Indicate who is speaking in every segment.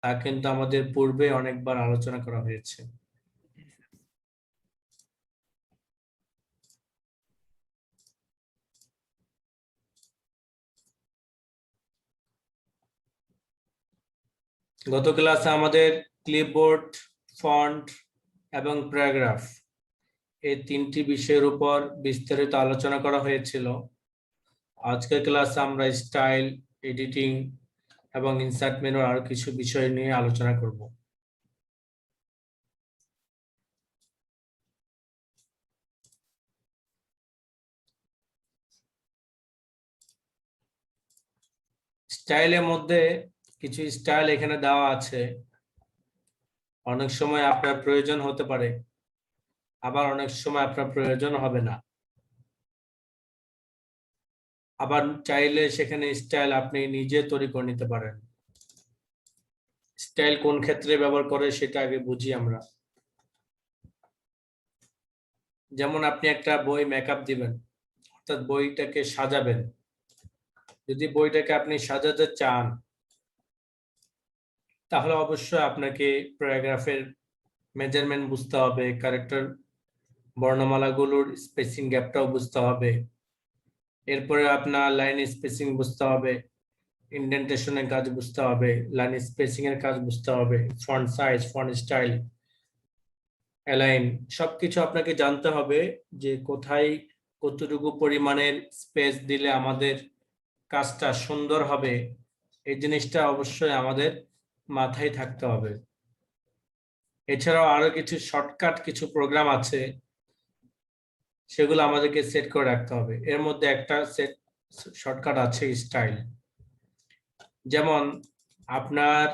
Speaker 1: তা কিন্তু আমাদের পূর্বে অনেকবার আলোচনা করা হয়েছে। গত ক্লাসে আমাদের ক্লিপবোর্ড, ফন্ট এবং প্যারাগ্রাফ এই তিনটি বিষয়ের উপর বিস্তারিত আলোচনা করা হয়েছিল। আজকের ক্লাসে আমরা স্টাইল, এডিটিং এবং ইনসার্ট মেনুর আরো কিছু বিষয় নিয়ে আলোচনা করব। স্টাইলের মধ্যে কিছু স্টাইল এখানে দেওয়া আছে। অনেক সময় আপনার প্রয়োজন হতে পারে, আবার অনেক সময় আপনার প্রয়োজন হবে না। আবার চাইলে সেখানে স্টাইল আপনি নিজে তৈরি করে নিতে পারেন। স্টাইল কোন ক্ষেত্রে ব্যবহার করে সেটা আগে বুঝি আমরা। যেমন আপনি একটা বই মেকআপ দিবেন, অর্থাৎ বইটাকে সাজাবেন। যদি বইটাকে আপনি সাজাতে চান তাহলে অবশ্যই আপনাকে প্যারাগ্রাফের মেজারমেন্ট বুঝতে হবে, ক্যারেক্টার বর্ণমালাগুলোর স্পেসিং গ্যাপটাও বুঝতে হবে। এরপরে আপনার লাইন স্পেসিং বুঝতে হবে, ইন্ডেন্টেশনের কাজ বুঝতে হবে, লাইন স্পেসিং এর কাজ বুঝতে হবে, font size, font style, align সবকিছু আপনাকে জানতে হবে যে কোথায় কতটুকু পরিমাণের স্পেস দিলে আমাদের কাজটা সুন্দর হবে। এই জিনিসটা অবশ্যই আমাদের মাথায় থাকতে হবে। এছাড়াও আরো কিছু শর্টকাট কিছু প্রোগ্রাম আছে, সেগুলো আমাদেরকে সেট করে রাখতে হবে। এর মধ্যে একটা সেট শর্টকাট আছে স্টাইল। যেমন আপনার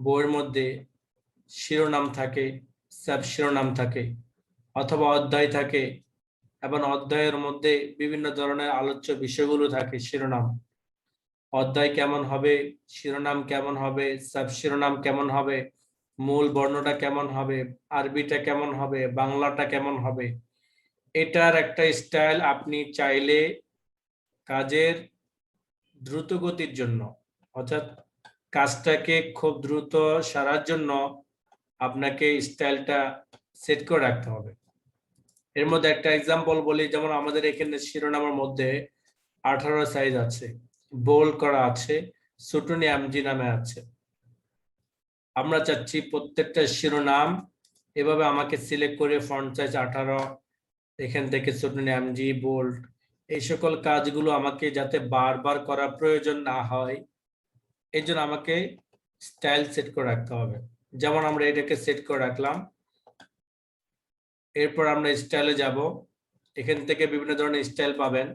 Speaker 1: বইয়ের মধ্যে শিরোনাম থাকে, সাব শিরোনাম থাকে, অথবা অধ্যায় থাকে, এবং অধ্যায়ের মধ্যে বিভিন্ন ধরনের আলোচ্য বিষয়গুলো থাকে। শিরোনাম, অধ্যায় কেমন হবে, শিরোনাম কেমন হবে, সাব শিরোনাম কেমন হবে, মূল বর্ণটা কেমন হবে, আরবিটা কেমন হবে, বাংলাটা কেমন হবে। এটার একটা স্টাইল আপনি চাইলে কাজের দ্রুত গতির জন্য, অর্থাৎ কাজটাকে খুব দ্রুত সারার জন্য আপনাকে স্টাইলটা সেট করে রাখতে হবে। এর মধ্যে একটা এক্সাম্পল বলি, যেমন আমাদের এখানে শিরোনামের মধ্যে 18 সাইজ আছে, বোল্ড করা আছে, সুটুনি এমজি নামে আছে। আমরা চাচ্ছি প্রত্যেকটা শিরোনাম এভাবে আমাকে সিলেক্ট করে ফন্ট সাইজ 18, এখান থেকে সুটুনি এমজি, বোল্ড, এই সকল কাজগুলো আমাকে যাতে বারবার করার প্রয়োজন না হয়, এই জন্য আমাকে স্টাইল সেট করে রাখতে হবে। যেমন আমরা এটাকে সেট করে রাখলাম। এরপর আমরা স্টাইলে যাব। এখান থেকে বিভিন্ন ধরনের স্টাইল পাবেন।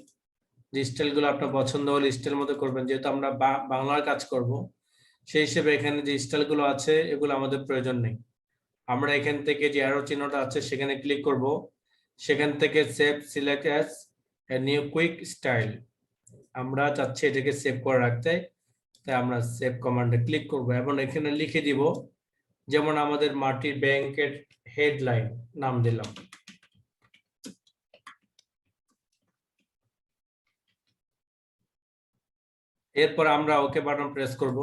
Speaker 1: যে স্টাইলগুলো আপনার পছন্দ হলে স্টাইল মতো করবেন। যেহেতু আমরা বাংলার কাজ করব, সেই হিসেবে এখানে যে স্টাইলগুলো আছে এগুলো আমাদের প্রয়োজন নেই। আমরা এখান থেকে যে অ্যারো চিহ্নটা আছে সেখানে ক্লিক করব। সেখান থেকে save select as a new quick style, আমরা চাচ্ছি এটাকে সেভ করে রাখতে, তাই আমরা সেভ কমান্ডে ক্লিক করব এবং এখানে লিখে দিব, যেমন আমাদের মাটির ব্যাংকের হেডলাইন নাম দিলাম। এরপর আমরা ওকে বাটন প্রেস করব।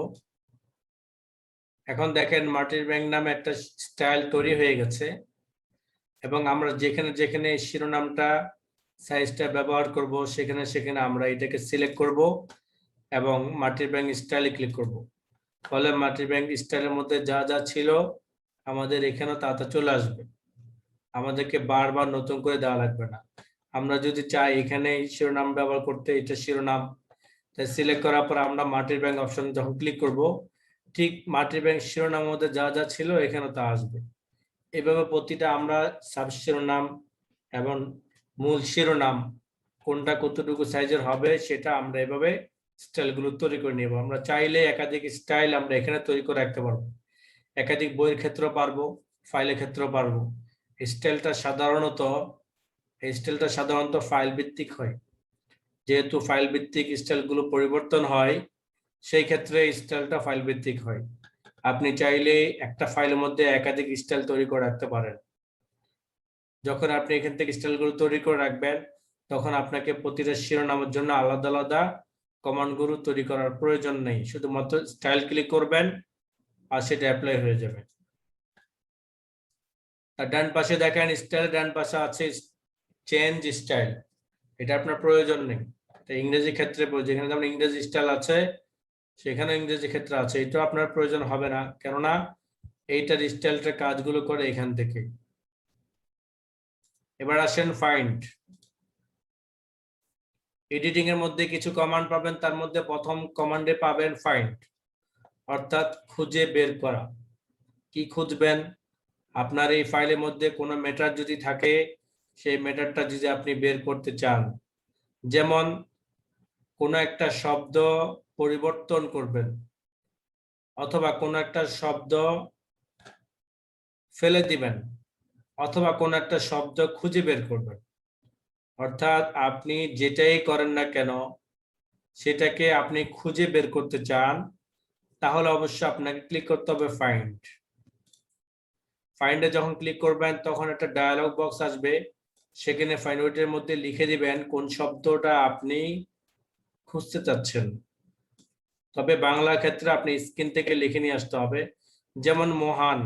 Speaker 1: এখন দেখেন মাটির ব্যাংক নামে একটা স্টাইল তৈরি হয়ে গেছে, এবং আমরা যেখানে যেখানে শিরোনামটা সাইজটা ব্যবহার করব সেখানে সেখানে আমরা এটাকে সিলেক্ট করব এবং মাটির ব্যাংক স্টাইলে ক্লিক করব। ফলে মাটির ব্যাংক স্টাইলের মধ্যে যা যা ছিল আমাদের এখানে তা চলে আসবে, আমাদেরকে বারবার নতুন করে দেওয়া লাগবে না। আমরা যদি চাই এখানে শিরোনাম ব্যবহার করতে, এটা শিরোনাম, তাই সিলেক্ট করার পর আমরা মাটির ব্যাংক অপশন যখন ক্লিক করব, ঠিক মাটির ব্যাংক শিরোনামের মধ্যে যা যা ছিল এখানে তা আসবে। এভাবে প্রতিটা আমরা সাব শিরোনাম এবং মূল শিরোনাম কোনটা কতটুকু সাইজের হবে সেটা আমরা এভাবে স্টাইলগুলো তৈরি করে নেব। আমরা চাইলে একাধিক স্টাইল আমরা এখানে তৈরি করে রাখতে পারবো। একাধিক বইয়ের ক্ষেত্রেও পারবো, ফাইলের ক্ষেত্রেও পারবো। স্টাইলটা সাধারণত ফাইল ভিত্তিক হয়। যেহেতু ফাইল ভিত্তিক স্টাইলগুলো পরিবর্তন হয়, সেই ক্ষেত্রে স্টাইলটা ফাইল ভিত্তিক হয়। আপনি চাইলে একটা ফাইলের মধ্যে একাধিক স্টাইল তৈরি করে রাখতে পারেন। যখন আপনি এখান থেকে স্টাইলগুলো তৈরি করে রাখবেন, তখন আপনাকে প্রতিটা শিরোনামের জন্য আলাদা আলাদা কমান্ডগুলো তৈরি করার প্রয়োজন নেই। শুধুমাত্র স্টাইল ক্লিক করবেন আর সেটা অ্যাপ্লাই হয়ে যাবে। আর ডান পাশে দেখেন স্টাইল, ডান পাশে আছে চেঞ্জ স্টাইল, এটা আপনার প্রয়োজন নেই। ইংরেজি ক্ষেত্রে যেখানে যেমন ইংরেজি স্টাইল আছে সেখানে ইংরেজি ক্ষেত্রে আছে, এটা আপনার প্রয়োজন হবে না, কেননা এইটার স্টাইলটা কাজগুলো করে এখান থেকে। এবার আসেন ফাইন্ড। এডিটিং এর মধ্যে কিছু কমান্ড পাবেন, তার মধ্যে প্রথম কমান্ডে পাবেন ফাইন্ড, অর্থাৎ খুঁজে বের করা। কি খুঁজবেন? আপনার এই ফাইলের মধ্যে কোনো ম্যাটার যদি থাকে, সেই ম্যাটারটা যদি আপনি বের করতে চান, যেমন কোনো একটা শব্দ পরিবর্তন করবেন অথবা কোনো একটা শব্দ ফেলে দিবেন অথবা কোনো একটা শব্দ খুঁজে বের করবেন, অর্থাৎ আপনি যেটাই করেন না কেন সেটাকে আপনি খুঁজে বের করতে চান, তাহলে অবশ্যই আপনাকে ক্লিক করতে হবে ফাইন্ড। ফাইন্ডে যখন ক্লিক করবেন তখন একটা ডায়ালগ বক্স আসবে, সেখানে ফাইন্ড ওয়ার্ডের মধ্যে লিখে দিবেন কোন শব্দটা আপনি খুঁজতে চাচ্ছেন। তবে বাংলার ক্ষেত্রে আপনি স্ক্রিন থেকে লিখে নিয়ে আসতে হবে। যেমন মহান,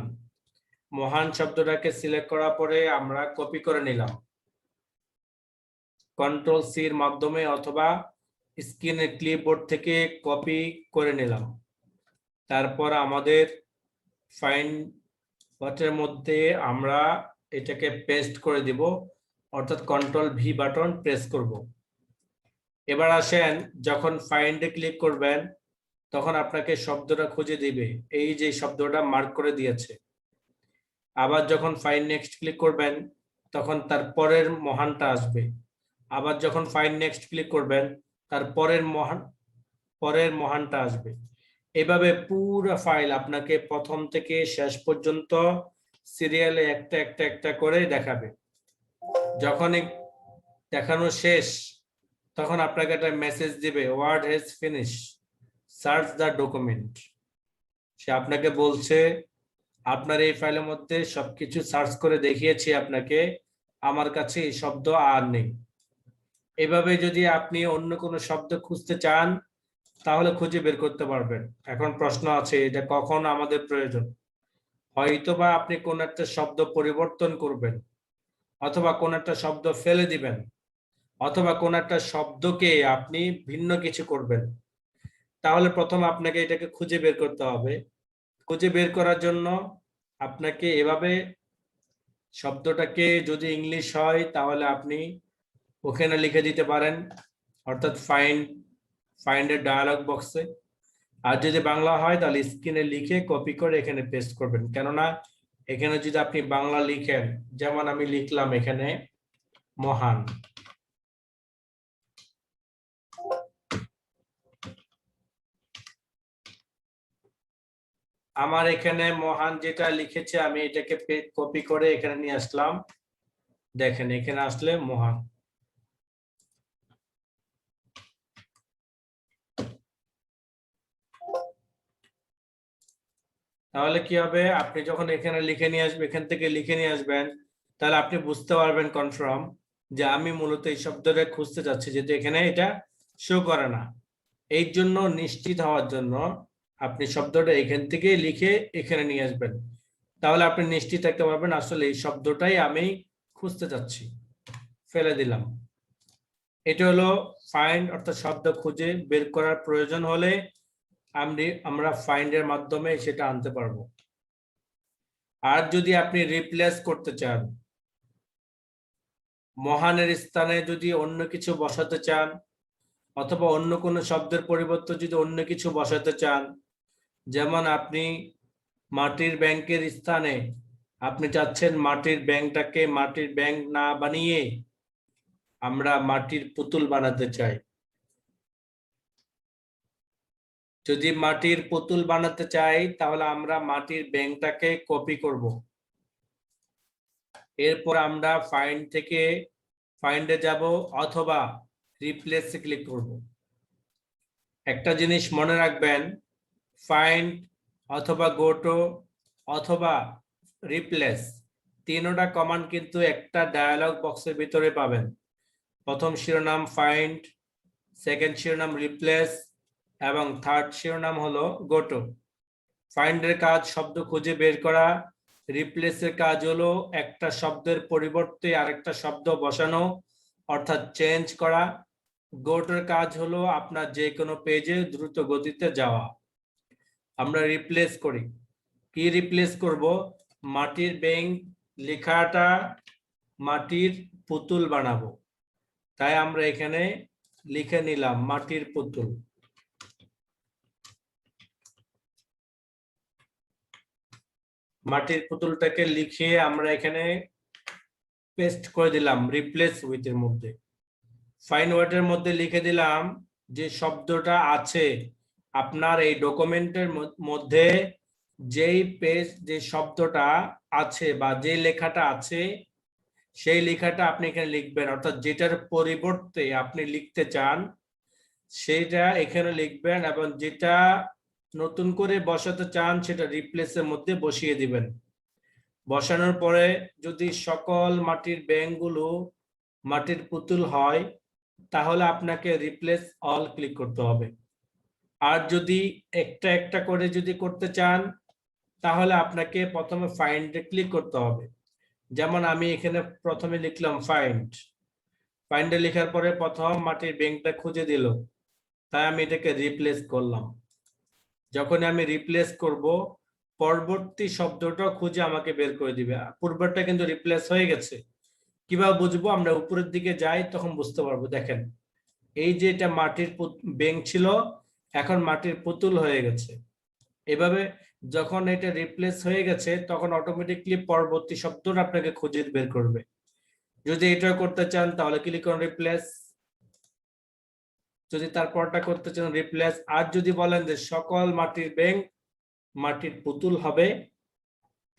Speaker 1: মহান শব্দটাকে সিলেক্ট করার পরে আমরা কপি করে নিলাম কন্ট্রোল সি এর মাধ্যমে, অথবা স্ক্রিনের ক্লিপবোর্ড থেকে কপি করে নিলাম। তারপর আমাদের ফাইন্ড বাটনের মধ্যে আমরা এটাকে পেস্ট করে দিব, অর্থাৎ কন্ট্রোল ভি বাটন প্রেস করব। এবার আসেন, যখন ফাইন্ডে ক্লিক করবেন তখন আপনাকে শব্দটা খুঁজে দিবে, এই যে শব্দটা মার্ক করে দিয়েছে। আবার যখন ফাইন্ড নেক্সট ক্লিক করবেন তখন তার পরের মহানটা আসবে। আবার যখন ফাইন্ড নেক্সট ক্লিক করবেন তার পরের মহানটা আসবে। এভাবে পুরো ফাইল আপনাকে প্রথম থেকে শেষ পর্যন্ত সিরিয়ালে একটা একটা একটা করে দেখাবে। যখন দেখানো শেষ তখন আপনাকে একটা মেসেজ দিবে, Word has finish, search the document. সে আপনাকে বলছে আপনার এই ফাইলের মধ্যে সবকিছু সার্চ করে দেখিয়েছি আপনাকে, আমার কাছে এই শব্দ আর নেই। এভাবে যদি আপনি অন্য কোনো শব্দ খুঁজতে চান তাহলে খুঁজে বের করতে পারবেন। এখন প্রশ্ন আছে, এটা কখন আমাদের প্রয়োজন? হয়তোবা আপনি কোন একটা শব্দ পরিবর্তন করবেন, অথবা কোন একটা শব্দ ফেলে দিবেন, অথবা কোন একটা শব্দকে আপনি ভিন্ন কিছু করবেন। তাহলে প্রথম আপনাকে এটাকে খুঁজে বের করতে হবে। খুঁজে বের করার জন্য আপনাকে এভাবে শব্দটাকে, যদি ইংলিশ হয় তাহলে আপনি ওখানে লিখে দিতে পারেন, অর্থাৎ ফাইন্ডের ডায়ালগ বক্সে। আর যদি বাংলা হয় তাহলে স্ক্রিনে লিখে কপি করে এখানে পেস্ট করবেন, কেননা এখানে যদি আপনি বাংলা লিখেন, যেমন আমি লিখলাম এখানে মহান, আমার এখানে মহান যেটা লিখেছে আমি এটাকে কপি করে এখানে নিয়ে আসলাম, দেখেন এখানে আসলে মহান। তাহলে কি হবে, আপনি যখন এখানে লিখে নিয়ে আসবেন, এখান থেকে লিখে নিয়ে আসবেন, তাহলে আপনি বুঝতে পারবেন কনফার্ম যে আমি মূলত এই শব্দটা খুঁজতে চাচ্ছি, যেহেতু এখানে এটা শো করে না। এই জন্য নিশ্চিত হওয়ার জন্য আপনি শব্দটা এখান থেকে লিখে এখানে নিয়ে আসবেন, তাহলে আপনি নিশ্চিত থাকতে পারবেন আসলে এই শব্দটাই আমি খুঁজতে চাচ্ছি। ফেলে দিলাম। এটা হলো ফাইন্ড, অর্থাৎ শব্দ খুঁজে বের করার প্রয়োজন হলে আমরা ফাইন্ডের মাধ্যমে সেটা আনতে পারবো। আর যদি আপনি রিপ্লেস করতে চান, মহানের স্থানে যদি অন্য কিছু বসাতে চান, অথবা অন্য কোনো শব্দের পরিবর্তে যদি অন্য কিছু বসাতে চান, যেমন আপনি মাটির ব্যাংকের স্থানে আপনি চাচ্ছেন মাটির ব্যাংকটাকে মাটির ব্যাংক না বানিয়ে আমরা মাটির পুতুল বানাতে চাই। যদি মাটির পুতুল বানাতে চাই তাহলে আমরা মাটির ব্যাংকটাকে কপি করব। এরপর আমরা ফাইন্ড থেকে ফাইন্ডে যাব অথবা রিপ্লেসে ক্লিক করব। একটা জিনিস মনে রাখবেন, ফাইন্ড অথবা গো টু অথবা রিপ্লেস, তিনটা কমান্ড কিন্তু একটা ডায়ালগ বক্সের ভিতরে পাবেন। প্রথম শিরোনাম ফাইন্ড, সেকেন্ড শিরোনাম রিপ্লেস এবং থার্ড শিরোনাম হলো গো টু। ফাইন্ডের কাজ শব্দ খুঁজে বের করা, রিপ্লেসের কাজ হলো একটা শব্দের পরিবর্তে আরেকটা শব্দ বসানো অর্থাৎ চেঞ্জ করা, গোটোর কাজ হলো আপনার যে কোনো পেজে দ্রুত গতিতে যাওয়া। আমরা রিপ্লেস করি, কি রিপ্লেস করব? মাটির ব্যাঙ লেখাটা মাটির পুতুল বানাবো, তাই আমরা এখানে লিখে নিলাম মাটির পুতুল। মাটির পুতুলটাকে লিখে আমরা এখানে পেস্ট করে দিলাম রিপ্লেস উইথ এর মধ্যে। ফাইন্ড ওয়ার্ডের মধ্যে লিখে দিলাম যে শব্দটা আছে আপনার এই ডকুমেন্টের মধ্যে, যেই পেজ যে শব্দটা আছে বা যে লেখাটা আছে সেই লেখাটা আপনি এখানে লিখবেন, অর্থাৎ যেটার পরিবর্তে আপনি লিখতে চান সেটা এখানে লিখবেন এবং যেটা নতুন করে বসাতে চান সেটা রিপ্লেসের মধ্যে বসিয়ে দিবেন। বসানোর পরে যদি সকল মাটির ব্যাঙগুলো মাটির পুতুল হয় তাহলে আপনাকে রিপ্লেস অল ক্লিক করতে হবে। আর যদি একটা একটা করে যদি করতে চান তাহলে আপনাকে প্রথমে ফাইন্ডে ক্লিক করতে হবে। যেমন আমি এখানে প্রথমে লিখলাম ফাইন্ডে লেখার পরে প্রথম মাটির ব্যাঙটা খুঁজে দিল, তাই আমি এটাকে রিপ্লেস করলাম। যখন আমি রিপ্লেস করব পরবর্তী শব্দটা খুঁজে আমাকে বের করে দিবে। পূর্বেরটা কিন্তু রিপ্লেস হয়ে গেছে। কিভাবে বুঝবো? আমরা উপরের দিকে যাই তখন বুঝতে পারবো। দেখেন এই যে এটা মাটির ব্যাঙ ছিল এখন মাটির পুতুল হয়ে গেছে। এভাবে যখন এটা রিপ্লেস হয়ে গেছে তখন অটোমেটিকলি পরবর্তী শব্দটা আপনাকে খুঁজে বের করবে। যদি এটা করতে চান তাহলে ক্লিক করুন রিপ্লেস, যদি তারপরটা করতে চান রিপ্লেস। আর যদি বলেন যে সকল মাটির ব্যাঙ মাটির পুতুল হবে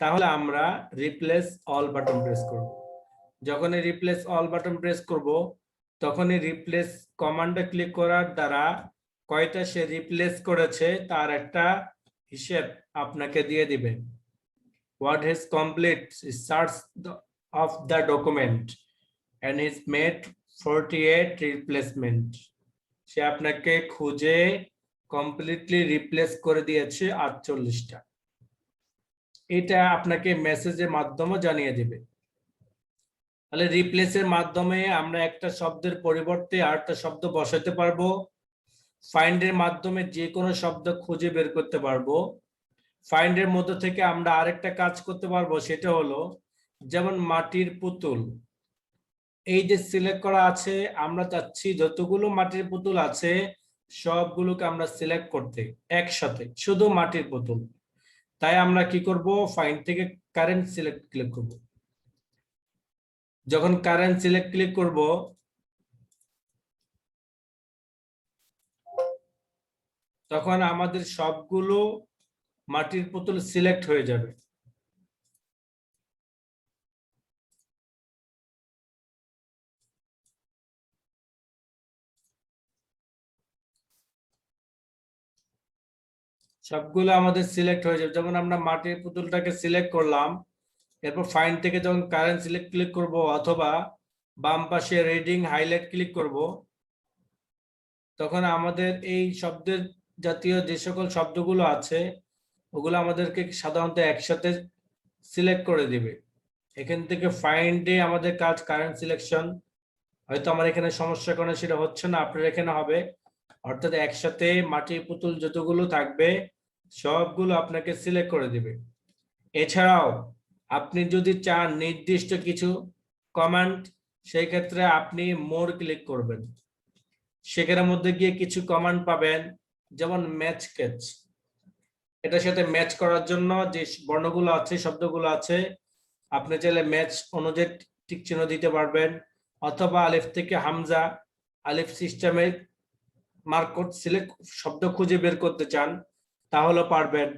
Speaker 1: তাহলে আমরা রিপ্লেস অল বাটন প্রেস করব। যখনই রিপ্লেস অল বাটন প্রেস করব তখনই রিপ্লেস কমান্ডে ক্লিক করার দ্বারা কয়টা সে রিপ্লেস করেছে তার একটা হিসেব আপনাকে দিয়ে দিবে। What has complete search of the document and is made 48 replacement. সে আপনাকে খুঁজে কমপ্লিটলি রিপ্লেস করে দিয়েছে 48টা। এটা আপনাকে মেসেজের মাধ্যমে জানিয়ে দিবে। তাহলে রিপ্লেসের মাধ্যমে আমরা একটা শব্দের পরিবর্তে আরেকটা শব্দ বসাতে পারবো। ফাইন্ডের মাধ্যমে যে কোনো শব্দ খুঁজে বের করতে পারবো। ফাইন্ডের মধ্যে থেকে আমরা আরেকটা কাজ করতে পারবো, সেটা হলো যেমন মাটির পুতুল, এই যে সিলেক্ট করা আছে আমরা চাচ্ছি যতগুলো মাটির পুতুল আছে সবগুলোকে আমরা সিলেক্ট করতে একসাথে, শুধু মাটির পুতুল। তাই আমরা কি করব? ফাইন্ড থেকে কারেন্ট সিলেক্ট ক্লিক করব। যখন কারেন্ট সিলেক্ট ক্লিক করব তখন আমাদের সবগুলো মাটির পুতুল সিলেক্ট হয়ে যাবে। সবগুলো আমাদের সিলেক্ট হয়ে যাবে। যেমন আমরা মাটির পুতুলটাকে সিলেক্ট করলাম, এরপর ফাইন্ড থেকে যখন কারেন্ট সিলেক্ট ক্লিক করব অথবা বাম পাশে রিডিং হাইলাইট ক্লিক করব তখন আমাদের এই শব্দের জাতীয় যে সকল শব্দগুলো আছে ওগুলো আমাদেরকে সাধারণত একসাথে সিলেক্ট করে দিবে। এখান থেকে ফাইন্ডে আমাদের কাজ কারেন্ট সিলেকশন, হয়তো আমার এখানে সমস্যা কারণে সেটা হচ্ছে না, আপনার এখানে হবে। অর্থাৎ একসাথে মাটির পুতুল যতগুলো থাকবে সবগুলো আপনাকে সিলেক্ট করে দিবে। এছাড়াও আপনি যদি চান নির্দিষ্ট কিছু কমান্ড, সেই ক্ষেত্রে আপনি মোর ক্লিক করবেন, সেখানের মধ্যে গিয়ে কিছু কমান্ড পাবেন, যেমন ম্যাচ ক্যাচ। এটার সাথে ম্যাচ করার জন্য যে বর্ণগুলো আছে শব্দগুলো আছে আপনি চাইলে ম্যাচ অনুযায়ী টিক চিহ্ন দিতে পারবেন, অথবা আলিফ থেকে হামজা আলিফ সিস্টেমে মার্কট সিলেক্ট শব্দ খুঁজে বের করতে চান তাহলে পারবেন।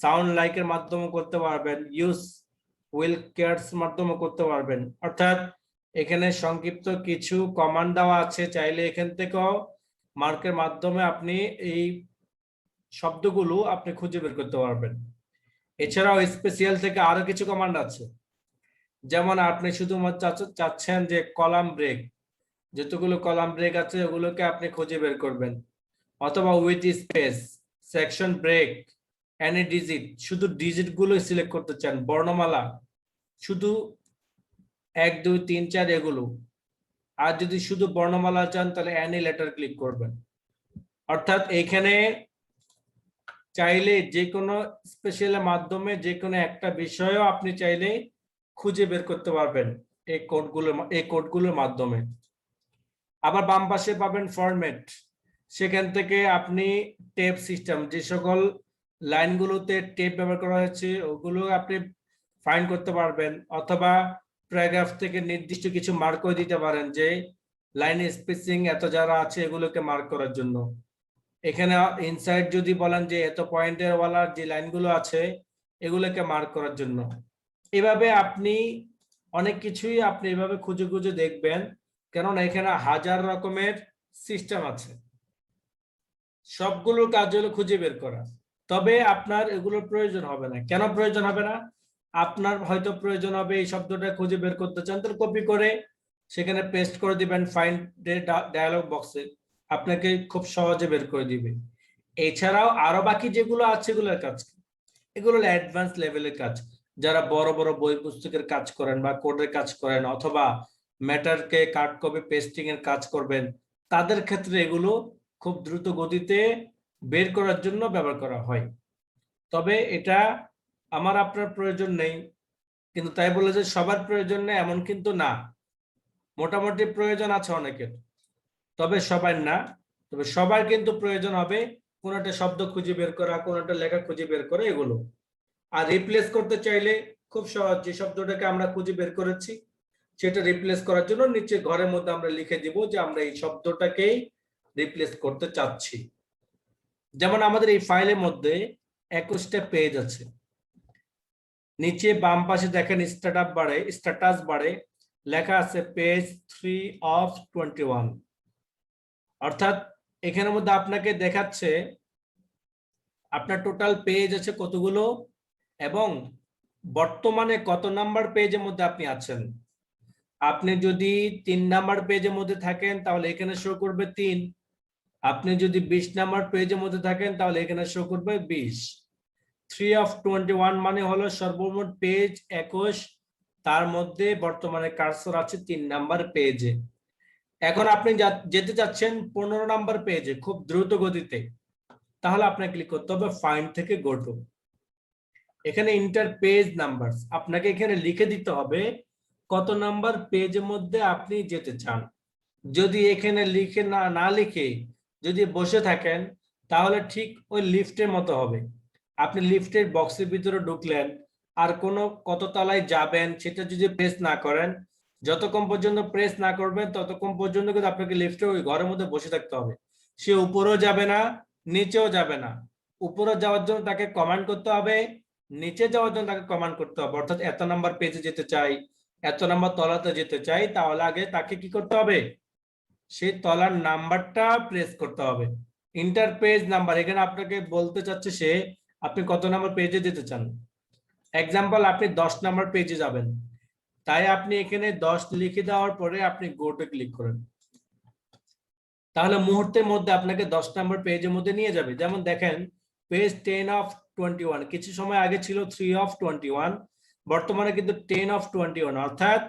Speaker 1: সাউন্ড লাইকের মাধ্যমে করতে পারবেন, ইউজ উইল কেয়ারস মাধ্যমে করতে পারবেন। অর্থাৎ এখানে সংক্ষিপ্ত কিছু কমান্ড দেওয়া আছে, চাইলে এখান থেকেও মার্কের মাধ্যমে আপনি এই শব্দগুলো আপনি খুঁজে বের করতে পারবেন। এছাড়াও স্পেশাল থেকে আরো কিছু কমান্ড আছে, যেমন আপনি শুধুমাত্র চাচ্ছেন যে কলাম ব্রেক, যতগুলো কলাম ব্রেক আছে ওগুলোকে আপনি খুঁজে বের করবেন, অথবা with space, section break, any digit, শুধু ডিজিট গুলো সিলেক্ট করতে চান, বর্ণমালা শুধু 1 2 3 4 এগুলো। আর যদি শুধু বর্ণমালা চান তাহলে এনি লেটার ক্লিক করবেন। অর্থাৎ এখানে চাইলে যে কোনো স্পেশালের মাধ্যমে যে কোনো একটা বিষয়ও আপনি চাইলে খুঁজে বের করতে পারবেন এই কোডগুলোর মাধ্যমে। আবার বাম পাশে পাবেন ফরম্যাট, সেখান থেকে আপনি টেপ সিস্টেম, যে সকল লাইনগুলোতে টেপ ব্যবহার করা হয়েছে ওগুলো আপনি ফাইন্ড করতে পারবেন, অথবা প্যারাগ্রাফ থেকে নির্দিষ্ট কিছু মার্ক করে দিতে পারেন যে লাইনের স্পেসিং এত যারা আছে এগুলোকে মার্ক করার জন্য। এখানে ইনসাইড যদি বলেন যে এত পয়েন্টের ওয়ালা যে লাইনগুলো আছে এগুলোকে মার্ক করার জন্য। এভাবে আপনি অনেক কিছুই আপনি এভাবে খুঁজে খুঁজে দেখবেন, কারণ এখানে হাজার রকমের সিস্টেম আছে। সবগুলোর কাজ হলো খুঁজে বের করা। তবে আপনার এগুলোর প্রয়োজন হবে না। কেন প্রয়োজন হবে না? আপনার হয়তো প্রয়োজন হবে এই শব্দটা খুঁজে বের করতে চান, তো কপি করে সেখানে পেস্ট করে দিবেন ফাইন্ড ডায়ালগ বক্সে, আপনাকে খুব সহজে বের করে দিবে। এছাড়াও আরো বাকি যেগুলো আছে এগুলোর কাজ, এগুলো অ্যাডভান্স লেভেলের কাজ। যারা বড় বড় বই পুস্তকের কাজ করেন বা কোডের কাজ করেন অথবা ম্যাটারকে কাট কপি পেস্টিং এর কাজ করবেন, তাদের ক্ষেত্রে এগুলো খুব দ্রুত গতিতে বের করার জন্য ব্যবহার করা হয়। তবে এটা আমার আপনার প্রয়োজন নেই, কিন্তু তাই বলে যে সবার প্রয়োজন নেই এমন কিন্তু না। মোটামুটি প্রয়োজন আছে অনেকের, তবে সবার না। তবে সবার কিন্তু প্রয়োজন হবে কোন একটা শব্দ খুঁজে বের করা, কোন একটা লেখা খুঁজে বের করা, এগুলো। আর রিপ্লেস করতে চাইলে খুব সহজ, যে শব্দটাকে আমরা খুঁজে বের করেছি সেটা রিপ্লেস করার জন্য নিচে ঘরের মধ্যে আমরা লিখে দিব যে আমরা এই শব্দটাকেই রিপ্লেস করতে চাচ্ছি। যেমন আমাদের এই ফাইলের মধ্যে 21টা পেজ আছে, নিচে বাম পাশে দেখেন স্ট্যাটাস বারে লেখা আছে পেজ 3 of 21। অর্থাৎ এখানের মধ্যে আপনাকে দেখাচ্ছে আপনার টোটাল পেজ আছে কতগুলো এবং বর্তমানে কত নাম্বার পেজের মধ্যে আপনি আছেন। আপনি যদি 3 নাম্বার পেজের মধ্যে থাকেন তাহলে এখানে শো করবে 3। আপনি যদি 20 নাম্বার পেজের মধ্যে থাকেন তাহলে এখানে শো করবে 20। 3 of 21 মানে হলো সর্বমোট পেজ 21, তার মধ্যে বর্তমানে কার্সর আছে 3 নাম্বার পেজে। এখন আপনি যেতে চাচ্ছেন 15 নাম্বার পেজে খুব দ্রুত গতিতে, তাহলে আপনাকে ক্লিক করতে হবে ফাইন্ড থেকে গো টু। এখানে ইন্টার পেজ নাম্বারস, আপনাকে এখানে লিখে দিতে হবে কত নাম্বার পেজের মধ্যে আপনি যেতে চান। যদি এখানে লিখে না লিখে যদি বসে থাকেন তাহলে ঠিক ওই লিফটের মতো হবে। আপনি লিফটের বক্সের ভিতরে ঢুকলেন আর কত তলায় যাবেন সেটা যদি প্রেস না করেন, যতক্ষণ পর্যন্ত প্রেস না করবেন ততক্ষণ পর্যন্ত কিন্তু আপনাকে লিফটে ওই ঘরের মধ্যে বসে থাকতে হবে। সে উপরেও যাবে না নিচেও যাবে না। উপরে যাওয়ার জন্য তাকে কমান্ড করতে হবে, নিচে যাওয়ার জন্য তাকে কমান্ড করতে হবে। অর্থাৎ এত নাম্বার পেজে যেতে চাই, এত নাম্বার তলাতে যেতে চাই, তাহলে আগে তাকে কি করতে হবে, সেই তলার নাম্বারটা প্রেস করতে হবে। ইন্টার পেজ নাম্বার, এখানে আপনাকে বলতে চাচ্ছে সে আপনি কত নাম্বার পেজে যেতে চান। এক্সাম্পল আপনি 10 নাম্বার পেজে যাবেন, তাই আপনি এখানে 10 লিখে দেওয়ার পরে আপনি গো টু ক্লিক করেন, তাহলে মুহূর্তের মধ্যে আপনাকে 10 নাম্বার পেজের মধ্যে নিয়ে যাবে। যেমন দেখেন পেজ 10 of 21, কিছু সময় আগে ছিল 3 of 21, বর্তমানে কিন্তু 10 of 21, অর্থাৎ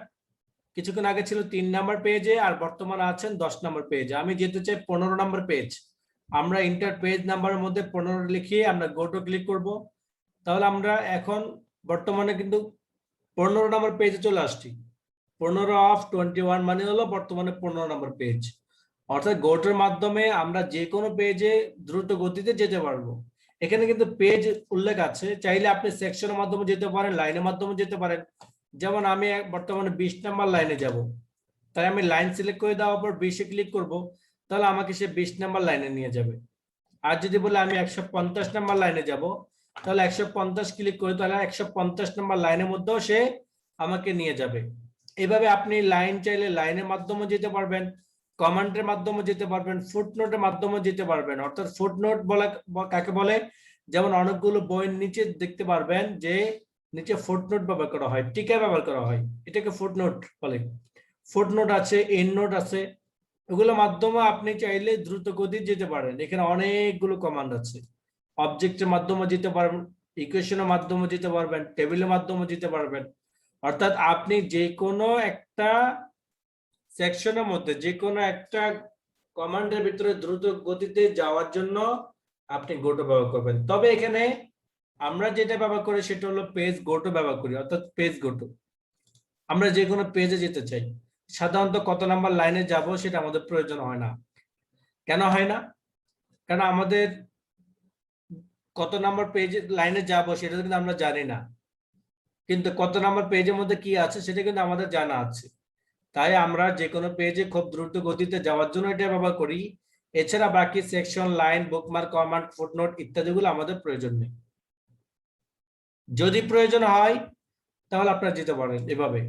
Speaker 1: কিছুক্ষণ আগে ছিল 3 নাম্বার পেজে আর বর্তমানে আছেন 10 নাম্বার পেজে। আমি যেতে চাই 15 নাম্বার পেজ, আমরা ইন্টার পেজ নাম্বারের মধ্যে 15 লিখিয়ে আমরা গো টু ক্লিক করব, তাহলে আমরা এখন বর্তমানে কিন্তু 15 নাম্বার পেজে চলে আসছি। 15 of 21 মানে হলো বর্তমানে 15 নাম্বার পেজ। অর্থাৎ গো টুর মাধ্যমে আমরা যে কোনো পেজে দ্রুত গতিতে যেতে পারবো। এখানে কিন্তু পেজ উল্লেখ আছে, চাইলে আপনি সেকশনের মাধ্যমে যেতে পারেন, লাইনের মাধ্যমে যেতে পারেন। যেমন আমি বর্তমানে 20 নাম্বার লাইনে যাব, তাই আমি লাইন সিলেক্ট করে দেওয়ার পর 20 এ ক্লিক করব, তাহলে আমাকে সে 20 নাম্বার লাইনে নিয়ে যাবে। আর যদি বলে আমি 150 নাম্বার লাইনে যাব, তাহলে 150 ক্লিক করে তাহলে 150 নাম্বার লাইনের মধ্যেও সে আমাকে নিয়ে যাবে। এভাবে আপনি লাইন চাইলে লাইনের মাধ্যমে যেতে পারবেন, কমান্ডের মাধ্যমে যেতে পারবেন, ফুটনোটের মাধ্যমে যেতে পারবেন। অর্থাৎ ফুটনোট বলা কাকে বলে, যেমন অনেকগুলো বইয়ের নিচে দেখতে পারবেন যে নিচে ফুটনোট ব্যবহার করা হয়, টিকা ব্যবহার করা হয়, এটাকে ফুটনোট বলে। ফুটনোট আছে, এন্ড নোট আছে, এগুলোর মাধ্যমে আপনি চাইলে দ্রুত গতি যেতে পারেন। এখানে অনেকগুলো কমান্ড আছে, অবজেক্টের মাধ্যমে দিতে পারবেন, ইকুয়েশনের মাধ্যমে দিতে পারবেন, টেবিলের মাধ্যমে দিতে পারবেন। অর্থাৎ আপনি যে কোনো একটা সেকশনের মধ্যে যে কোনো একটা কমান্ডের ভিতরে দ্রুত গতিতে যাওয়ার জন্য আপনি গোটো ব্যবহার করবেন। তবে এখানে আমরা যেটা ব্যবহার করি সেটা হলো পেজ গোটো ব্যবহার করি, অর্থাৎ পেজ গোটো। আমরা যে কোনো পেজে যেতে চাই, সাধারণত কত নাম্বার লাইনে যাব সেটা আমাদের প্রয়োজন হয় না। কেন হয় না? কারণ আমাদের কত নাম্বার পেজে লাইনে যাব সেটা কিন্তু আমরা জানি না, কিন্তু কত নাম্বার পেজের মধ্যে কি আছে সেটা কিন্তু আমাদের জানা আছে। তাই আমরা যে কোনো পেজে খুব দ্রুত গতিতে যাওয়ার জন্য এটা ব্যবহার করি। এছাড়া বাকি section, line, bookmark, command, footnote ইত্যাদিগুলো আমাদের প্রয়োজন নেই। যদি প্রয়োজন হয় তাহলে আপনারা যেতে পারেন এভাবে,